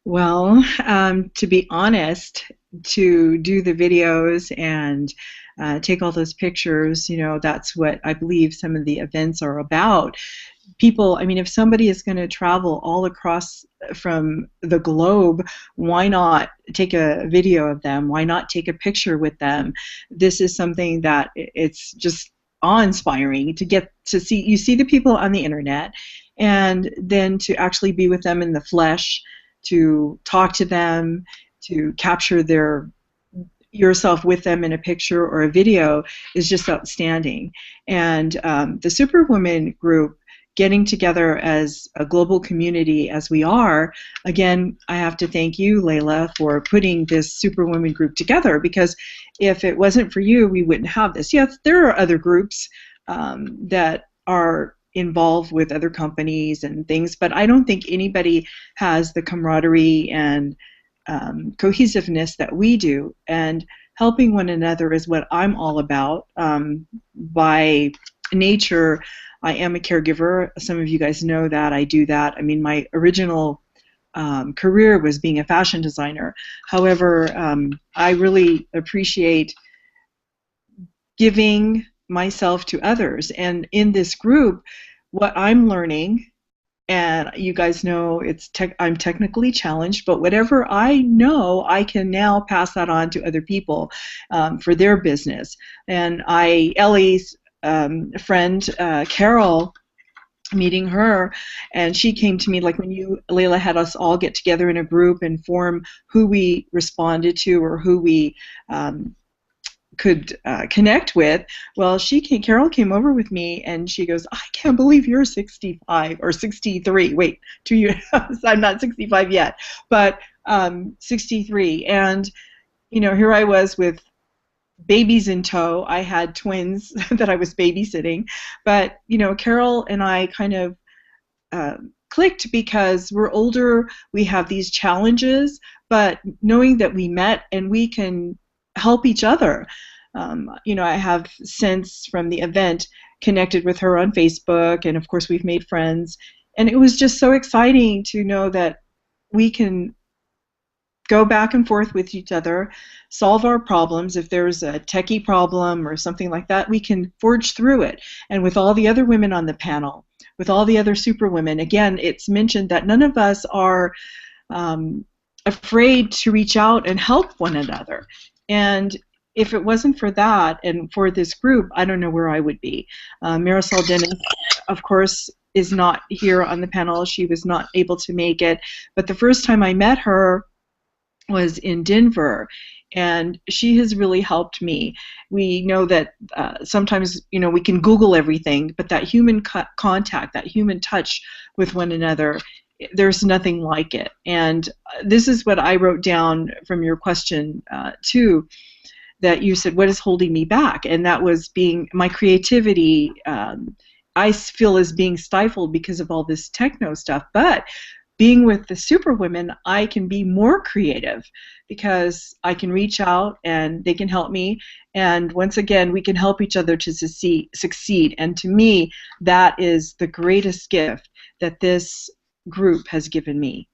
Well, to be honest, to do the videos and take all those pictures, that's what I believe some of the events are about. People, if somebody is going to travel all across from the globe, why not take a video of them? Why not take a picture with them? This is something that it's just awe-inspiring to get to see. You see the people on the internet, and then to actually be with them in the flesh, to talk to them, to capture yourself with them in a picture or a video is just outstanding. And the Superwoman group, getting together as a global community as we are, again, I have to thank you, Layla, for putting this Superwoman group together, because if it wasn't for you, we wouldn't have this. Yes, there are other groups that are involved with other companies and things, but I don't think anybody has the camaraderie and cohesiveness that we do, and helping one another is what I'm all about. By nature, I am a caregiver. Some of you guys know that. I do that. My original career was being a fashion designer. However, I really appreciate giving myself to others. And in this group, what I'm learning, and you guys know I'm technically challenged, but whatever I know, I can now pass that on to other people for their business. And Ellie's friend, Carol, meeting her, and she came to me like when you, Layla, had us all get together in a group and form who we responded to or who we could connect with. Well, Carol came over with me and she goes, I can't believe you're 65 or 63. Wait, 2 years. I'm not 65 yet, but 63. And here I was with babies in tow. I had twins that I was babysitting, but Carol and I kind of clicked because we're older, we have these challenges, but knowing that we met and we can help each other. I have since from the event connected with her on Facebook, and of course we've made friends, and it was just so exciting to know that we can go back and forth with each other, solve our problems. If there's a techie problem or something like that, we can forge through it. And with all the other women on the panel, with all the other superwomen, again, it's mentioned that none of us are afraid to reach out and help one another. And if it wasn't for that and for this group, I don't know where I would be. Marisol Dennis, of course, is not here on the panel. She was not able to make it. But the first time I met her was in Denver, and she has really helped me. We know that sometimes, we can Google everything, but that human contact, that human touch with one another, there's nothing like it. And this is what I wrote down from your question too, that you said, what is holding me back? And that was my creativity, I feel, is being stifled because of all this techno stuff. But being with the Superwomen, I can be more creative because I can reach out and they can help me. And once again, we can help each other to succeed. And to me, that is the greatest gift that this group has given me.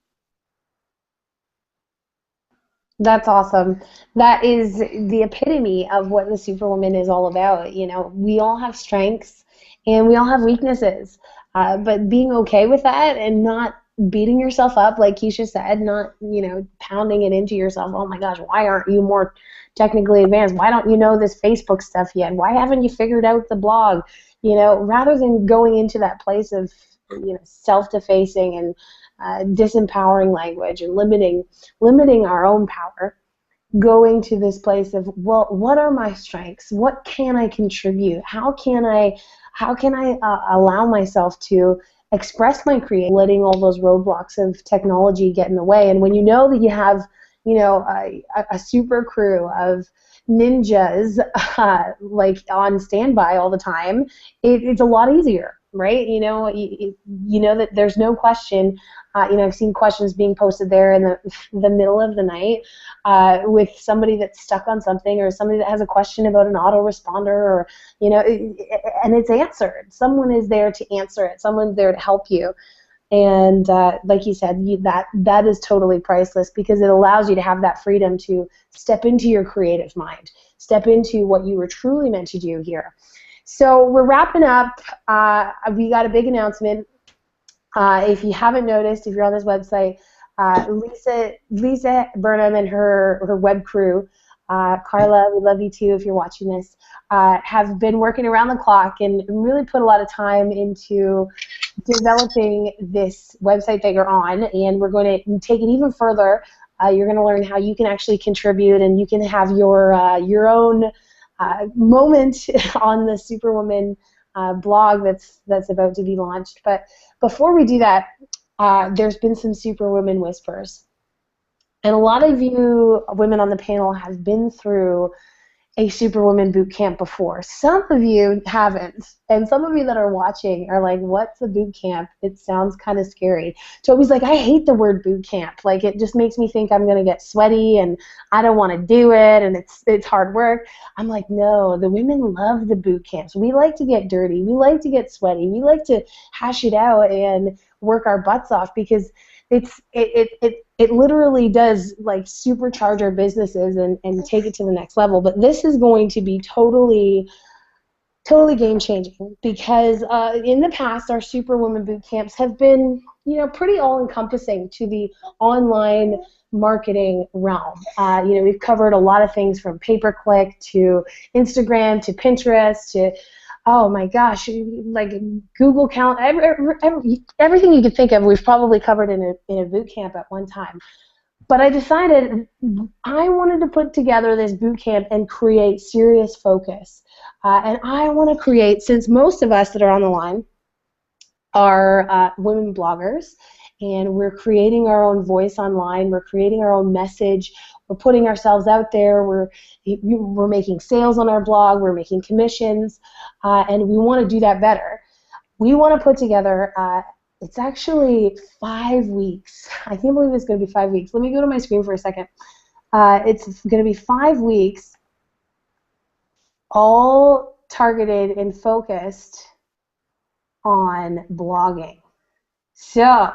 That's awesome. That is the epitome of what the Superwoman is all about. We all have strengths and we all have weaknesses, but being okay with that and not beating yourself up, like Keisha said, not, pounding it into yourself. Oh my gosh, why aren't you more technically advanced? Why don't you know this Facebook stuff yet? Why haven't you figured out the blog? Rather than going into that place of, self-defacing and disempowering language and limiting our own power, going to this place of, well, what are my strengths? What can I contribute? How can I allow myself to express my creativity, letting all those roadblocks of technology get in the way? And when you know that you have, a super crew of ninjas like on standby all the time, it's a lot easier, right? You know that there's no question. I've seen questions being posted there in the middle of the night with somebody that's stuck on something, or somebody that has a question about an autoresponder, or and it's answered. Someone is there to answer it. Someone's there to help you. And like you said, that is totally priceless, because it allows you to have that freedom to step into your creative mind, step into what you were truly meant to do here. So we're wrapping up. We got a big announcement. If you haven't noticed, if you're on this website, Lisa Burnham and her web crew, Carla, we love you too if you're watching this, have been working around the clock and really put a lot of time into developing this website that you're on, and we're going to take it even further. You're going to learn how you can actually contribute, and you can have your own moment on the Superwoman blog that's about to be launched. But before we do that, there's been some Superwoman whispers. And a lot of you women on the panel have been through a Superwoman boot camp before. Some of you haven't. And some of you that are watching are like, what's a boot camp? It sounds kind of scary. Toby's like, I hate the word boot camp. Like, it just makes me think I'm going to get sweaty and I don't want to do it and it's hard work. I'm like, no, the women love the boot camps. We like to get dirty. We like to get sweaty. We like to hash it out and work our butts off, because it literally does like supercharge our businesses and take it to the next level. But this is going to be totally game changing, because in the past our Superwoman boot camps have been pretty all encompassing to the online marketing realm. We've covered a lot of things from pay-per-click to Instagram to Pinterest to, oh my gosh, like Google count, everything you could think of, we've probably covered in a boot camp at one time. But I decided I wanted to put together this boot camp and create serious focus. And I want to create, since most of us that are on the line are women bloggers, and we're creating our own voice online, we're creating our own message, we're putting ourselves out there, we're making sales on our blog, we're making commissions, and we want to do that better. We want to put together, it's actually 5 weeks. I can't believe it's going to be 5 weeks. Let me go to my screen for a second. It's going to be 5 weeks, all targeted and focused on blogging. So,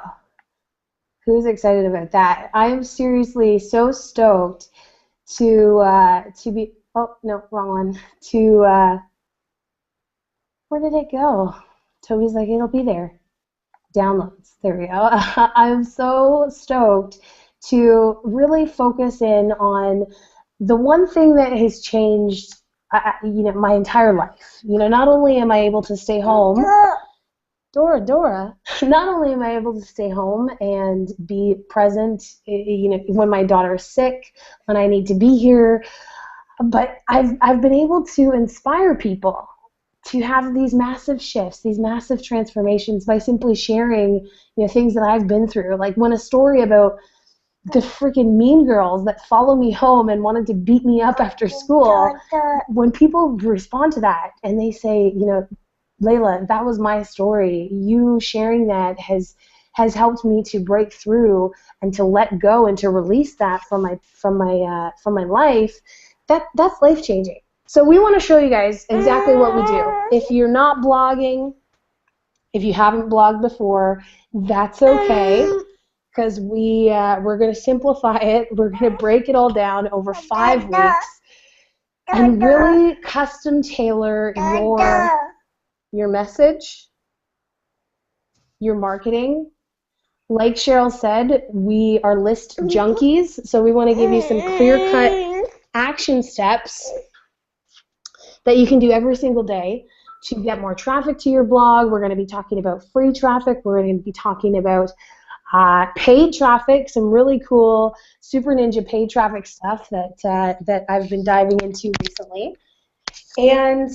who's excited about that? I am seriously so stoked to be. Oh no, wrong one. Where did it go? Toby's like, it'll be there. Downloads. There we go. I'm so stoked to really focus in on the one thing that has changed, my entire life. Not only am I able to stay home, Dora, not only am I able to stay home and be present, when my daughter is sick, when I need to be here, but I've been able to inspire people to have these massive shifts, these massive transformations by simply sharing, things that I've been through. Like when a story about the freaking mean girls that follow me home and wanted to beat me up after school, when people respond to that and they say, Layla, that was my story. You sharing that has helped me to break through and to let go and to release that from my life. That's life changing. So we want to show you guys exactly what we do. If you're not blogging, if you haven't blogged before, that's okay, because we're going to simplify it. We're going to break it all down over 5 weeks and really custom tailor your message, your marketing. Like Cheryl said, we are list junkies, so we want to give you some clear-cut action steps that you can do every single day to get more traffic to your blog. We're going to be talking about free traffic. We're going to be talking about paid traffic, some really cool Super Ninja paid traffic stuff that I've been diving into recently, and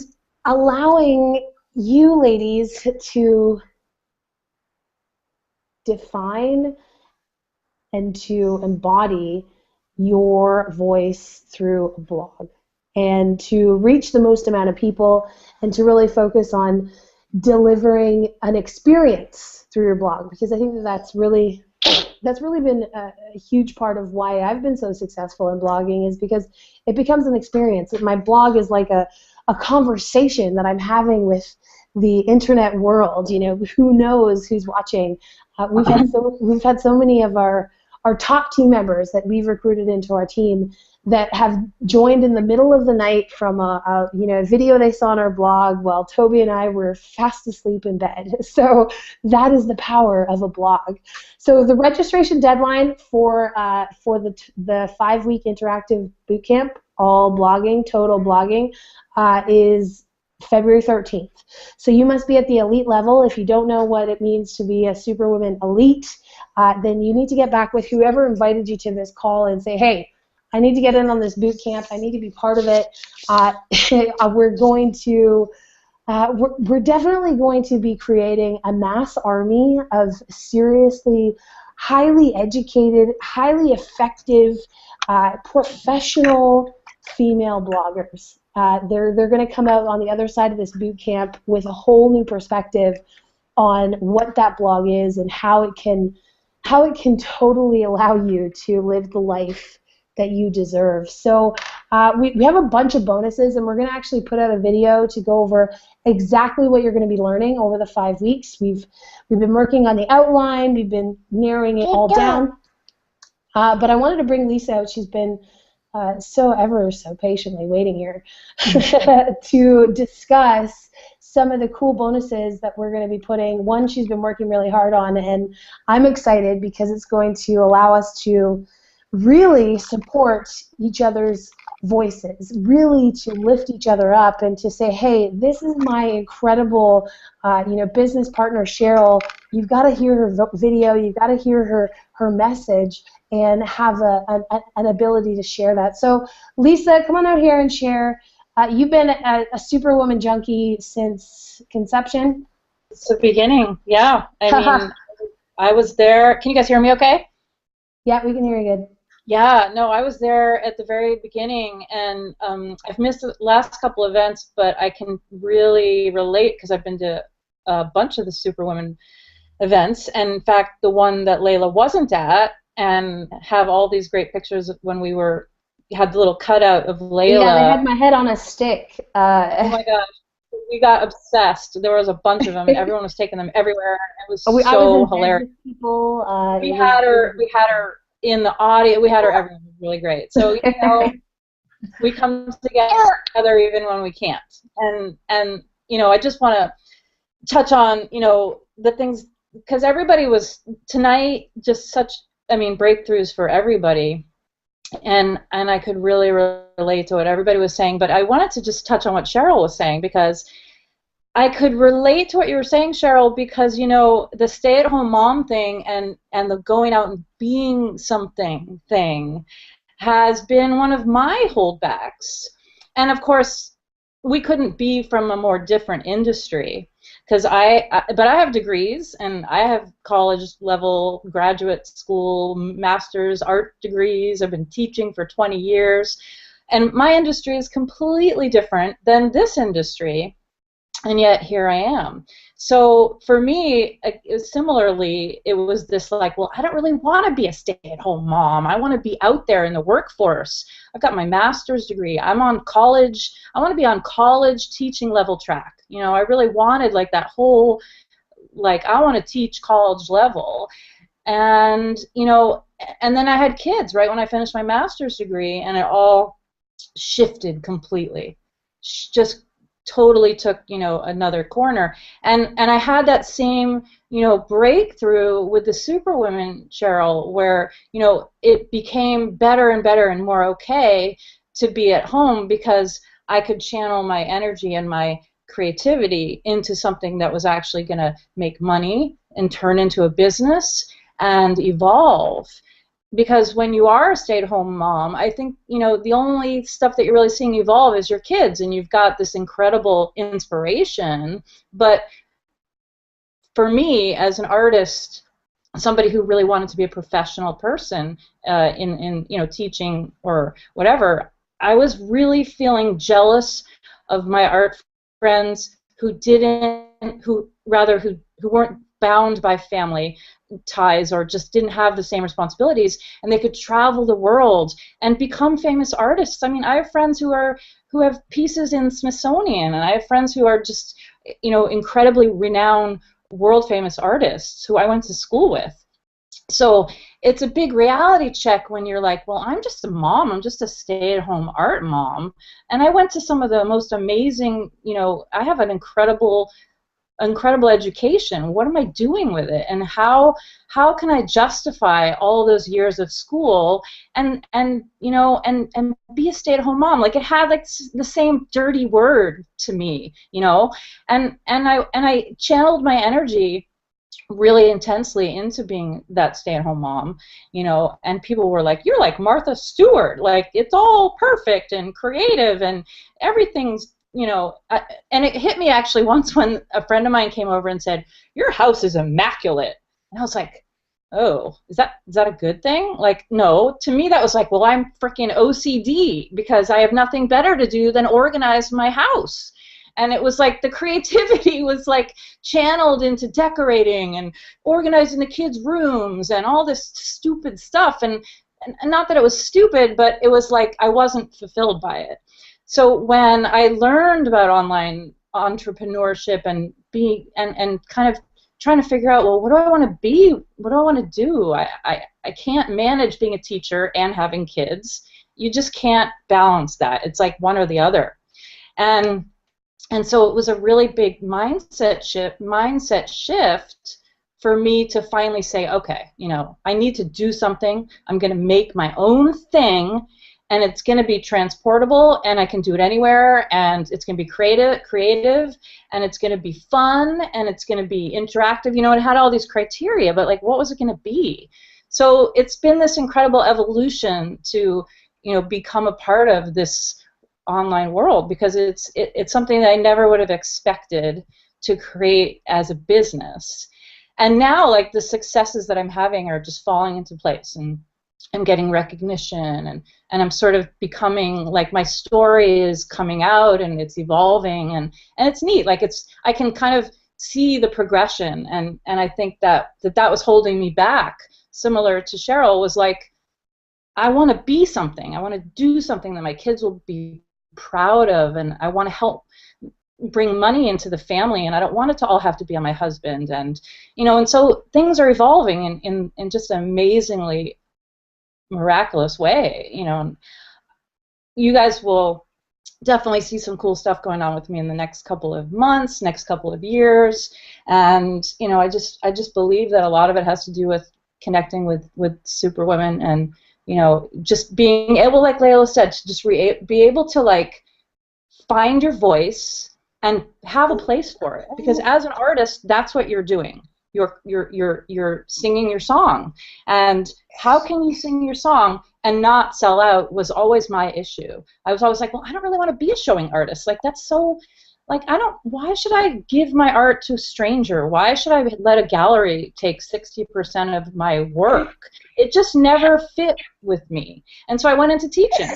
allowing you ladies to define and to embody your voice through a blog, and to reach the most amount of people, and to really focus on delivering an experience through your blog, because I think that's really been a huge part of why I've been so successful in blogging, is because it becomes an experience. My blog is like a conversation that I'm having with the internet world. Who knows who's watching? We've had so many of our top team members that we've recruited into our team that have joined in the middle of the night from a video they saw on our blog while Toby and I were fast asleep in bed. So that is the power of a blog. So the registration deadline for the 5-week interactive bootcamp, all blogging, total blogging, is February 13th. So you must be at the elite level. If you don't know what it means to be a Superwoman elite, then you need to get back with whoever invited you to this call and say, hey, I need to get in on this boot camp. I need to be part of it. We're definitely going to be creating a mass army of seriously highly educated, highly effective, professional female bloggers. They're going to come out on the other side of this boot camp with a whole new perspective on what that blog is and how it can totally allow you to live the life that you deserve. So we have a bunch of bonuses, and we're going to actually put out a video to go over exactly what you're going to be learning over the 5 weeks. We've been working on the outline. We've been narrowing it all down. But I wanted to bring Lisa out. She's been so patiently waiting here to discuss some of the cool bonuses that we're going to be putting. One she's been working really hard on, and I'm excited because it's going to allow us to really support each other's voices, really to lift each other up and to say, hey, this is my incredible business partner, Cheryl. You've got to hear her video. You've got to hear her message and have an ability to share that. So, Lisa, come on out here and share. You've been a Superwoman junkie since conception? It's the beginning, yeah. I mean, I was there. Can you guys hear me okay? Yeah, we can hear you good. Yeah, no, I was there at the very beginning, and I've missed the last couple events, but I can really relate because I've been to a bunch of the Superwoman events, and in fact, the one that Layla wasn't at, and have all these great pictures when we had the little cutout of Layla. Yeah, they had my head on a stick. Oh my gosh, we got obsessed. There was a bunch of them, and everyone was taking them everywhere. It was so hilarious. People, we had her in the audio. We had her everywhere. It was really great. So we come together even when we can't. And I just want to touch on the things, because everybody was tonight just such breakthroughs for everybody. And I could really relate to what everybody was saying, but I wanted to just touch on what Cheryl was saying, because I could relate to what you were saying, Cheryl, because the stay-at-home mom thing and the going out and being something thing has been one of my holdbacks. And of course, we couldn't be from a more different industry, because but I have degrees and I have college level, graduate school, master's, art degrees. I've been teaching for 20 years, and my industry is completely different than this industry. And yet here I am. So for me, similarly, it was this like, well, I don't really want to be a stay-at-home mom. I want to be out there in the workforce. I've got my master's degree. I'm on college. I want to be on college teaching level track. I really wanted like that whole, like, I want to teach college level. And, and then I had kids right when I finished my master's degree, and it all shifted completely. Just totally took another corner, and I had that same breakthrough with the Superwomen, Cheryl, where it became better and better and more okay to be at home because I could channel my energy and my creativity into something that was actually going to make money and turn into a business and evolve. Because when you are a stay-at-home mom, I think, the only stuff that you're really seeing evolve is your kids, and you've got this incredible inspiration. But for me, as an artist, somebody who really wanted to be a professional person in teaching or whatever, I was really feeling jealous of my art friends who weren't bound by family ties or just didn't have the same responsibilities, and they could travel the world and become famous artists. I mean, I have friends who have pieces in Smithsonian, and I have friends who are just incredibly renowned, world famous artists who I went to school with. So it's a big reality check when you're like, well, I'm just a mom, I'm just a stay-at-home art mom, and I went to some of the most amazing, I have an incredible education. What am I doing with it, and how can I justify all those years of school and be a stay-at-home mom? Like, it had like the same dirty word to me, and I channeled my energy really intensely into being that stay-at-home mom, and people were like, you're like Martha Stewart, like it's all perfect and creative and everything's and it hit me actually once when a friend of mine came over and said, your house is immaculate. And I was like, oh, is that a good thing? Like, no. To me, that was like, well, I'm freaking OCD because I have nothing better to do than organize my house. And it was like the creativity was like channeled into decorating and organizing the kids' rooms and all this stupid stuff. And not that it was stupid, but it was like I wasn't fulfilled by it. So when I learned about online entrepreneurship and kind of trying to figure out, well, what do I want to be? What do I want to do? I can't manage being a teacher and having kids. You just can't balance that. It's like one or the other. And so it was a really big mindset shift for me to finally say, okay, I need to do something. I'm going to make my own thing. And it's going to be transportable, and I can do it anywhere, and it's going to be creative, and it's going to be fun, and it's going to be interactive. It had all these criteria, but like, what was it going to be? So it's been this incredible evolution to, become a part of this online world, because it's something that I never would have expected to create as a business. And now, like, the successes that I'm having are just falling into place, and I'm getting recognition, and I'm sort of becoming, like, my story is coming out and it's evolving, and it's neat. Like, I can kind of see the progression, and I think that was holding me back. Similar to Cheryl, was like, I want to be something. I want to do something that my kids will be proud of, and I want to help bring money into the family, and I don't want it to all have to be on my husband, and and so things are evolving in just an amazingly miraculous way. You guys will definitely see some cool stuff going on with me in the next couple of months, next couple of years, and I just believe that a lot of it has to do with connecting with Superwomen, and just being able, like Layla said, to just be able to, like, find your voice and have a place for it, because as an artist, that's what you're doing. You're singing your song, and how can you sing your song and not sell out was always my issue. I was always like, well, I don't really want to be a showing artist. Like, that's so, like, why should I give my art to a stranger? Why should I let a gallery take 60% of my work? It just never fit with me. And so I went into teaching.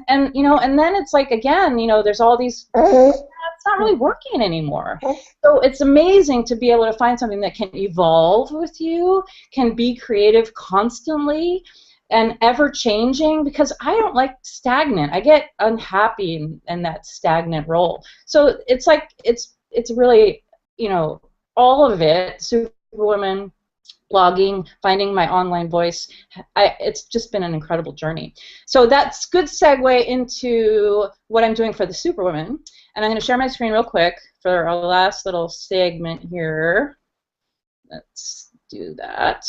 And you know, and then it's like, again, you know, there's all these, it's not really working anymore. So it's amazing to be able to find something that can evolve with you, can be creative constantly and ever changing, because I don't like stagnant. I get unhappy in that stagnant role. So it's like, it's really, you know, all of it, Superwoman, blogging, finding my online voice, it's just been an incredible journey. So that's good segue into what I'm doing for the Superwoman. And I'm going to share my screen real quick for our last little segment here. Let's do that.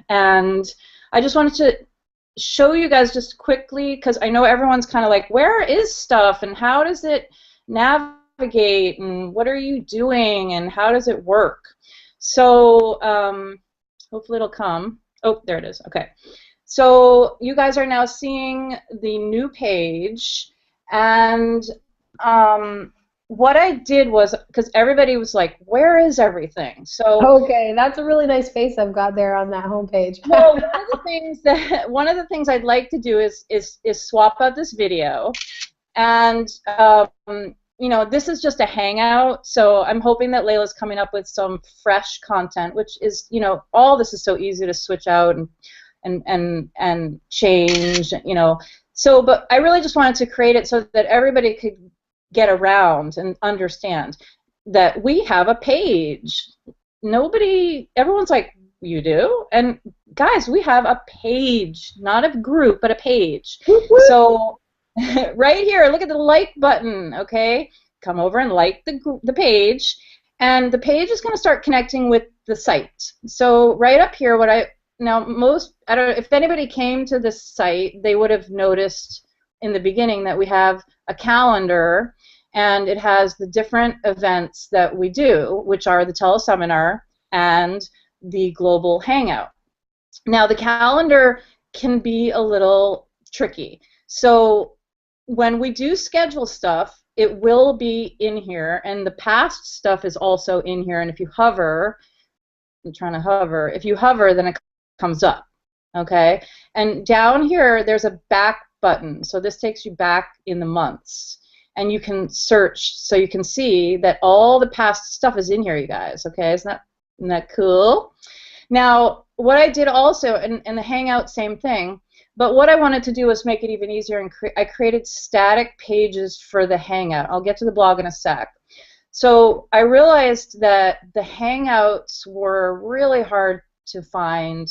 And I just wanted to show you guys just quickly, because I know everyone's kind of like, where is stuff and how does it navigate and what are you doing and how does it work? So hopefully it'll come. Oh, there it is. Okay. So you guys are now seeing the new page, and what I did was, because everybody was like, where is everything? So okay, that's a really nice face I've got there on that homepage. well, one of the things I'd like to do is swap out this video, and you know, this is just a hangout, so I'm hoping that Layla's coming up with some fresh content, which is, you know, all this is so easy to switch out and change, you know. So, but I really just wanted to create it so that everybody could get around and understand that we have a page. Everyone's like, you do? And guys, we have a page, not a group, but a page. So right here, look at the like button, okay? Come over and like the page, and the page is going to start connecting with the site. So right up here, I don't know if anybody came to this site, they would have noticed in the beginning that we have a calendar, and it has the different events that we do, which are the teleseminar and the global hangout. Now the calendar can be a little tricky. So when we do schedule stuff, it will be in here, and the past stuff is also in here, and if you hover, I'm trying to hover, if you hover, then it comes up, okay? And down here, there's a back button, so this takes you back in the months, and you can search, so you can see that all the past stuff is in here, you guys, okay? Isn't that cool? Now, what I did also, in the Hangout, same thing, but what I wanted to do was make it even easier, and I created static pages for the Hangout. I'll get to the blog in a sec. So I realized that the Hangouts were really hard to find,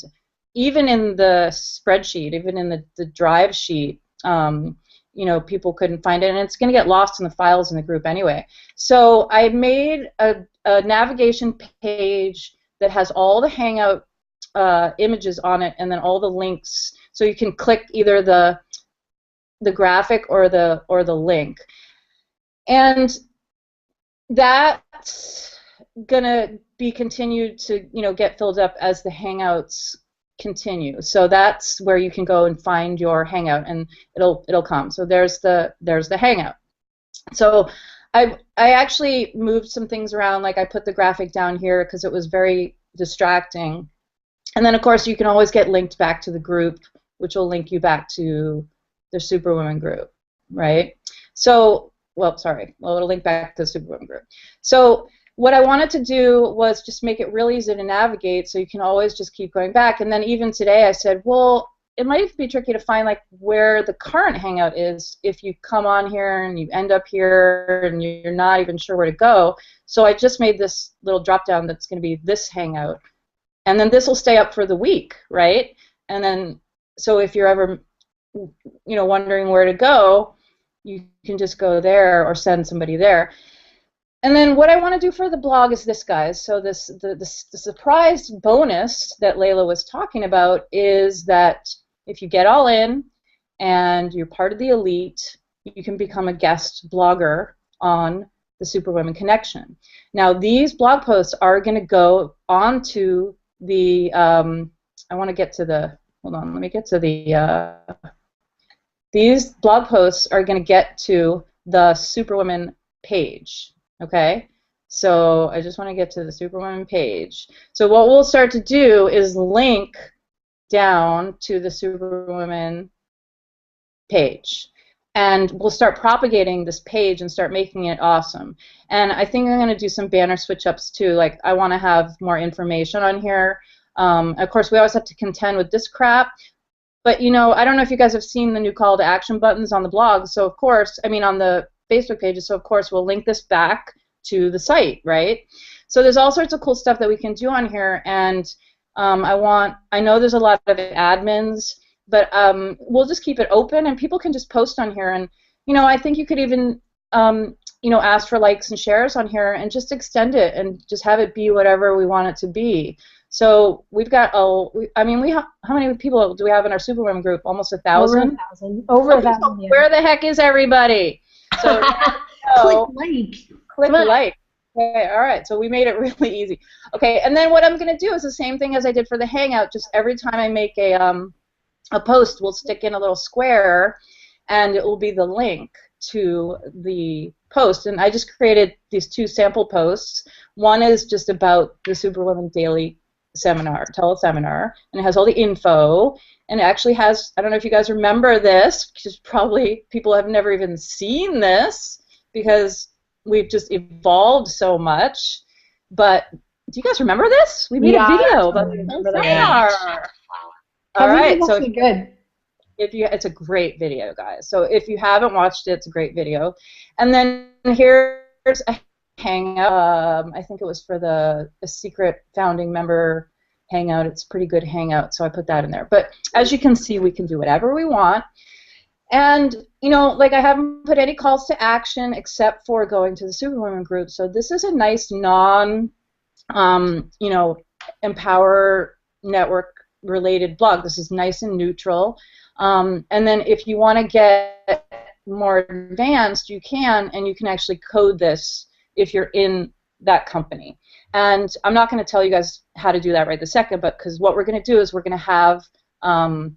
even in the spreadsheet, even in the Drive sheet. You know, people couldn't find it, and it's going to get lost in the files in the group anyway. So I made a navigation page that has all the Hangout images on it, and then all the links, so you can click either the graphic or the link, and that's gonna be continued to, you know, get filled up as the Hangouts continue. So that's where you can go and find your Hangout, and it'll come. So there's the Hangout. So I actually moved some things around, like I put the graphic down here because it was very distracting. And then, of course, you can always get linked back to the group, which will link you back to the Superwoman group, right? So, well, it'll link back to the Superwoman group. So what I wanted to do was just make it really easy to navigate, so you can always just keep going back. And then even today I said, well, it might be tricky to find like where the current Hangout is if you come on here and you end up here and you're not even sure where to go. So I just made this little drop down that's going to be this Hangout. And then this will stay up for the week, right? And then, so if you're ever, you know, wondering where to go, you can just go there or send somebody there. And then what I want to do for the blog is this, guys. So the surprise bonus that Layla was talking about is that if you get all in and you're part of the elite, you can become a guest blogger on the Superwomen Connection. Now, these blog posts are going to go onto the, I want to get to the, hold on, let me get to the, these blog posts are going to get to the Superwomen page, okay? So I just want to get to the Superwomen page. So what we'll start to do is link down to the Superwomen page. And we'll start propagating this page and start making it awesome. And I think I'm going to do some banner switch-ups too. Like, I want to have more information on here. Of course, we always have to contend with this crap. But, you know, I don't know if you guys have seen the new call to action buttons on the blog. So, of course, I mean, on the Facebook pages. So, of course, we'll link this back to the site, right? So there's all sorts of cool stuff that we can do on here. And I know there's a lot of admins, but we'll just keep it open, and people can just post on here. And, you know, I think you could even, you know, ask for likes and shares on here and just extend it and just have it be whatever we want it to be. So we've got, how many people do we have in our Superwomen group? Almost 1,000? Over 1,000. Yeah. Where the heck is everybody? So, Click like. Click like. Okay, all right, so we made it really easy. Okay, and then what I'm going to do is the same thing as I did for the Hangout. Just every time I make a post, we'll stick in a little square, and it will be the link to the post. And I just created these 2 sample posts. One is just about the Superwomen Daily Seminar, teleseminar, and it has all the info. And it actually has, I don't know if you guys remember this, because probably people have never even seen this, because we've just evolved so much. But do you guys remember this? We made a video about the seminar. All right, so good. It's a great video, guys. So if you haven't watched it, it's a great video. And then here's a Hangout. I think it was for the secret founding member Hangout. It's a pretty good Hangout, so I put that in there. But as you can see, we can do whatever we want. And, you know, like, I haven't put any calls to action except for going to the Superwomen group. So this is a nice you know, Empower Network related blog. This is nice and neutral. And then if you want to get more advanced, you can, and you can actually code this if you're in that company. And I'm not going to tell you guys how to do that right this second, but because what we're going to do is we're going to have, I'll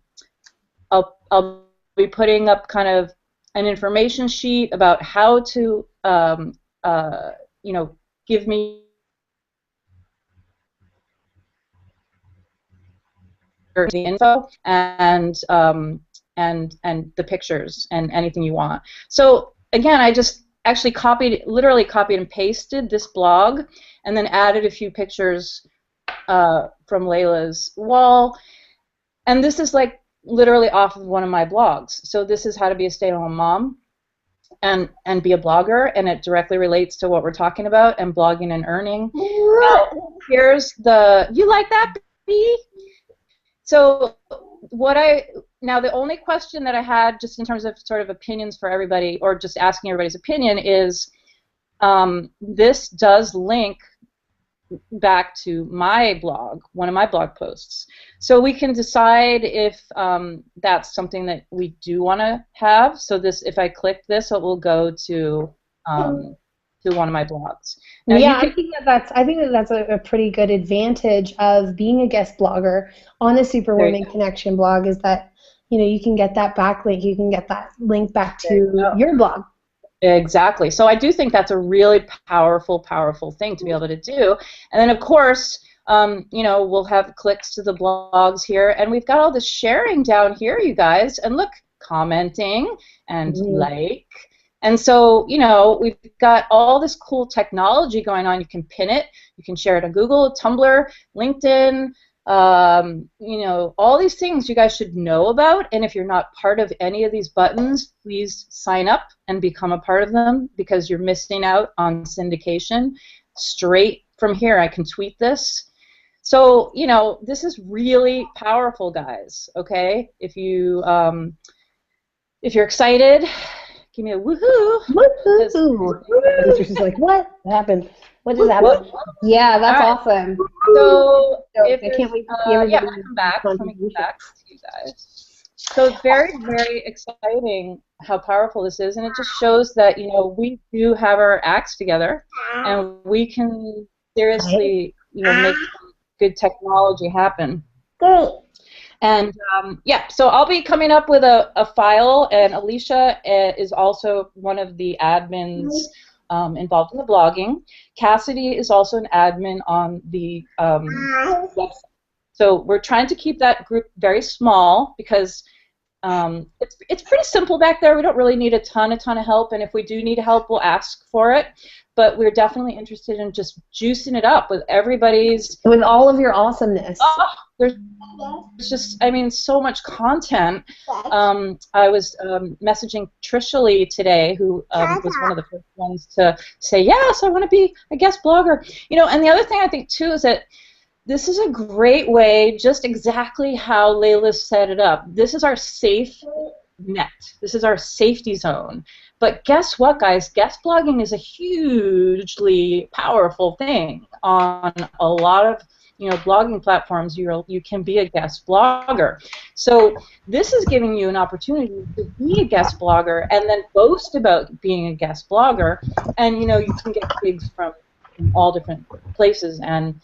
be putting up kind of an information sheet about how to, you know, give me the info and the pictures and anything you want. So again, I just actually literally copied and pasted this blog, and then added a few pictures from Layla's wall. And this is like literally off of one of my blogs. So this is how to be a stay-at-home mom and be a blogger, and it directly relates to what we're talking about, and blogging and earning. Here's the, you like that, Bea? So now the only question that I had, just in terms of sort of opinions for everybody, or just asking everybody's opinion, is this does link back to my blog, one of my blog posts. So we can decide if that's something that we do want to have. So this, if I click this, it will go to one of my blogs. Now, yeah, I think that's a pretty good advantage of being a guest blogger on the Superwomen Connection blog, is that, you know, you can get that backlink, you can get that link back to your blog. Exactly. So I do think that's a really powerful thing to be able to do. And then, of course, you know, we'll have clicks to the blogs here, and we've got all the sharing down here, you guys. And look, commenting and like. And so, you know, we've got all this cool technology going on. You can pin it. You can share it on Google, Tumblr, LinkedIn, you know, all these things you guys should know about. And if you're not part of any of these buttons, please sign up and become a part of them, because you're missing out on syndication. Straight from here, I can tweet this. So, you know, this is really powerful, guys, okay? If you're excited, give me a woohoo. Woohoo! She's like, what happened? What just happened? Yeah, that's awesome. So if I can't wait to see yeah, come back to you guys. So it's very, very exciting how powerful this is, and it just shows that, you know, we do have our acts together, and we can seriously, you know, make good technology happen. Great. And yeah, so I'll be coming up with a file, and Alicia is also one of the admins involved in the blogging. Cassidy is also an admin on the website. So we're trying to keep that group very small because it's pretty simple back there. We don't really need a ton of help, and if we do need help, we'll ask for it. But we're definitely interested in just juicing it up with everybody's... With all of your awesomeness. Oh, there's just, I mean, so much content. I was messaging Trisha Lee today, who was one of the first ones to say, yes, I want to be a guest blogger. You know, and the other thing I think, too, is that this is a great way, just exactly how Layla set it up. This is our safe net. This is our safety zone. But guess what, guys? Guest blogging is a hugely powerful thing on a lot of, you know, blogging platforms. You can be a guest blogger. So this is giving you an opportunity to be a guest blogger and then boast about being a guest blogger. And, you know, you can get gigs from all different places, and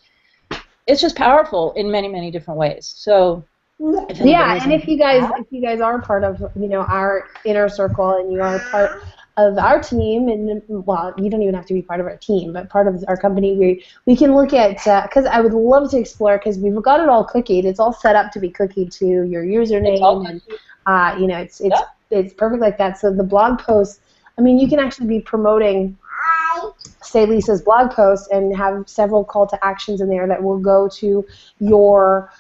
it's just powerful in many, many different ways. So yeah, and if you guys are part of, you know, our inner circle, and you are part of our team, and well, you don't even have to be part of our team, but part of our company, we can look at, because I would love to explore, because we've got it all cookied. It's all set up to be cookied to your username, and you know, it's perfect like that. So the blog posts, I mean, you can actually be promoting, say, Lisa's blog post, and have several call to actions in there that will go to your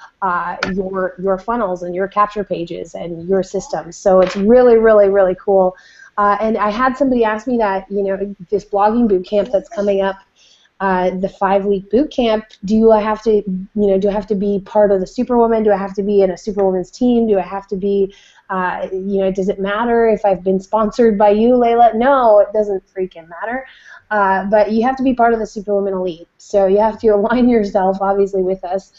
funnels and your capture pages and your systems. So it's really, really, really cool. And I had somebody ask me that, you know, this blogging boot camp that's coming up, the 5-week boot camp, do I have to be part of the Superwoman? Do I have to be in a Superwoman's team? Do I have to be, you know, does it matter if I've been sponsored by you, Layla? No, it doesn't freaking matter. But you have to be part of the Superwoman Elite. So you have to align yourself, obviously, with us,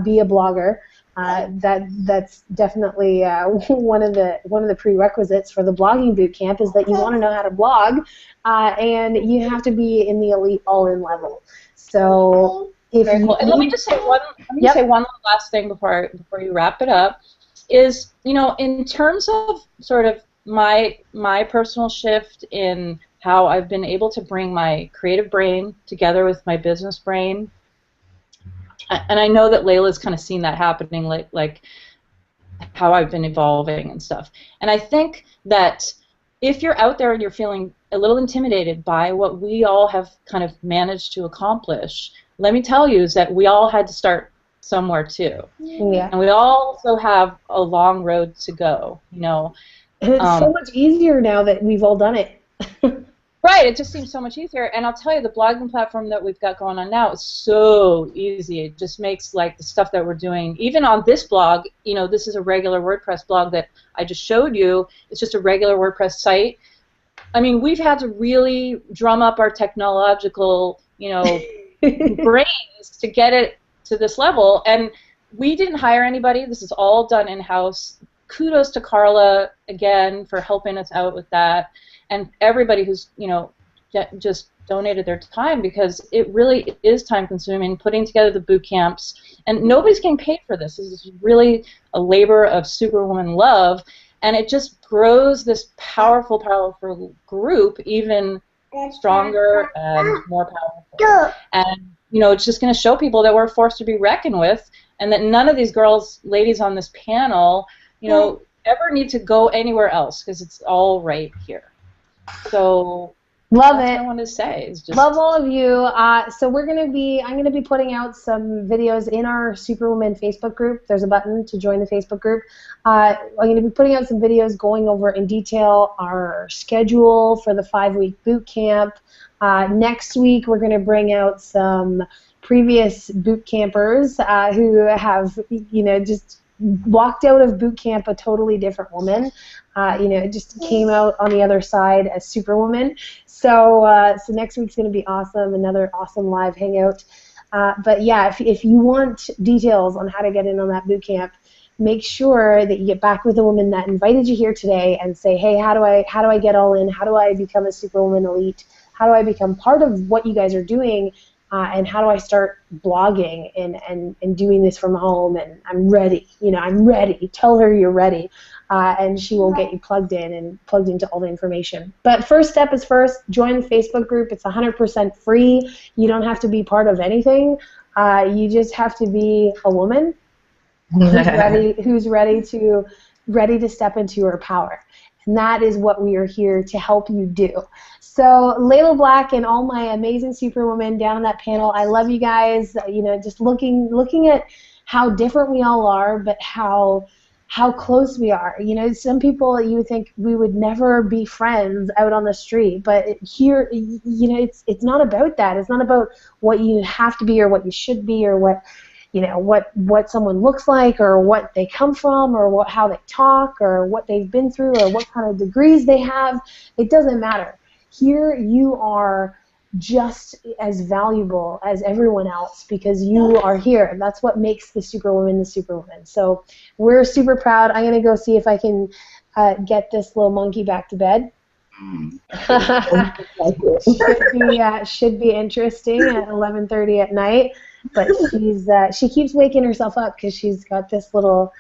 be a blogger. That's definitely one of the prerequisites for the blogging boot camp, is that you want to know how to blog, and you have to be in the elite all-in level. So if you and let me just say one last thing before you wrap it up, is, you know, in terms of sort of my personal shift in how I've been able to bring my creative brain together with my business brain. And I know that Layla's kind of seen that happening, like how I've been evolving and stuff. And I think that if you're out there and you're feeling a little intimidated by what we all have kind of managed to accomplish, let me tell you is that we all had to start somewhere too. Yeah. And we also have a long road to go, you know. And it's so much easier now that we've all done it. Right, it just seems so much easier. And I'll tell you, the blogging platform that we've got going on now is so easy. It just makes, like, the stuff that we're doing, even on this blog, you know, this is a regular WordPress blog that I just showed you. It's just a regular WordPress site. I mean, we've had to really drum up our technological, you know, brains to get it to this level. And we didn't hire anybody. This is all done in-house. Kudos to Carla, again, for helping us out with that. And everybody who's, you know, just donated their time, because it really is time-consuming putting together the boot camps, and nobody's getting paid for this. This is really a labor of Superwoman love, and it just grows this powerful, powerful group even stronger and more powerful. And, you know, it's just going to show people that we're a force to be reckoned with, and that none of these ladies on this panel, you know, ever need to go anywhere else, because it's all right here. So love that's it. What I wanted to say. Is just love all of you. So I'm gonna be putting out some videos in our Superwoman Facebook group. There's a button to join the Facebook group. I'm gonna be putting out some videos going over in detail our schedule for the 5-week boot camp. Next week we're gonna bring out some previous boot campers who have, you know, just walked out of boot camp a totally different woman. You know, just came out on the other side as Superwoman. So next week's going to be awesome, another awesome live hangout. But yeah, if you want details on how to get in on that boot camp, make sure that you get back with the woman that invited you here today and say, hey, how do I get all in? How do I become a Superwoman Elite? How do I become part of what you guys are doing? And how do I start blogging and doing this from home? And I'm ready. I'm ready. Tell her you're ready. And she will get you plugged in and plugged into all the information. But first step is first, join the Facebook group. It's 100% free. You don't have to be part of anything. You just have to be a woman who's ready to step into her power. And that is what we are here to help you do. So Layla Black and all my amazing superwomen down on that panel, I love you guys. Just looking at how different we all are, but how close we are. Some people you would think we would never be friends out on the street, but here, it's not about that. It's not about what you have to be or what you should be or what someone looks like or what they come from or how they talk or what they've been through or what kind of degrees they have. It doesn't matter. Here you are just as valuable as everyone else because you are here. That's what makes the Superwoman the Superwoman. So we're super proud. I'm going to go see if I can get this little monkey back to bed. Should be interesting at 11:30 at night. But she keeps waking herself up because she's got this little,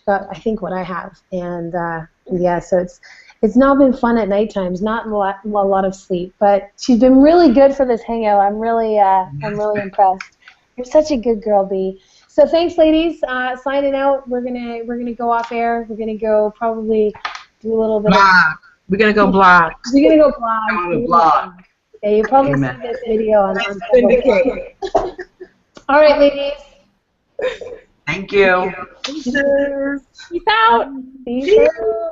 I think what I have, and so it's not been fun at night times, not a lot of sleep, but she's been really good for this hangout. I'm really impressed. You're such a good girl, Bea. So thanks, ladies. Signing out. We're gonna go off air. We're gonna go probably do a little bit. We're gonna go blog. We're gonna go blog. Yeah, you probably see this video on Facebook. All right, ladies. Thank you. Peace out. Peace out.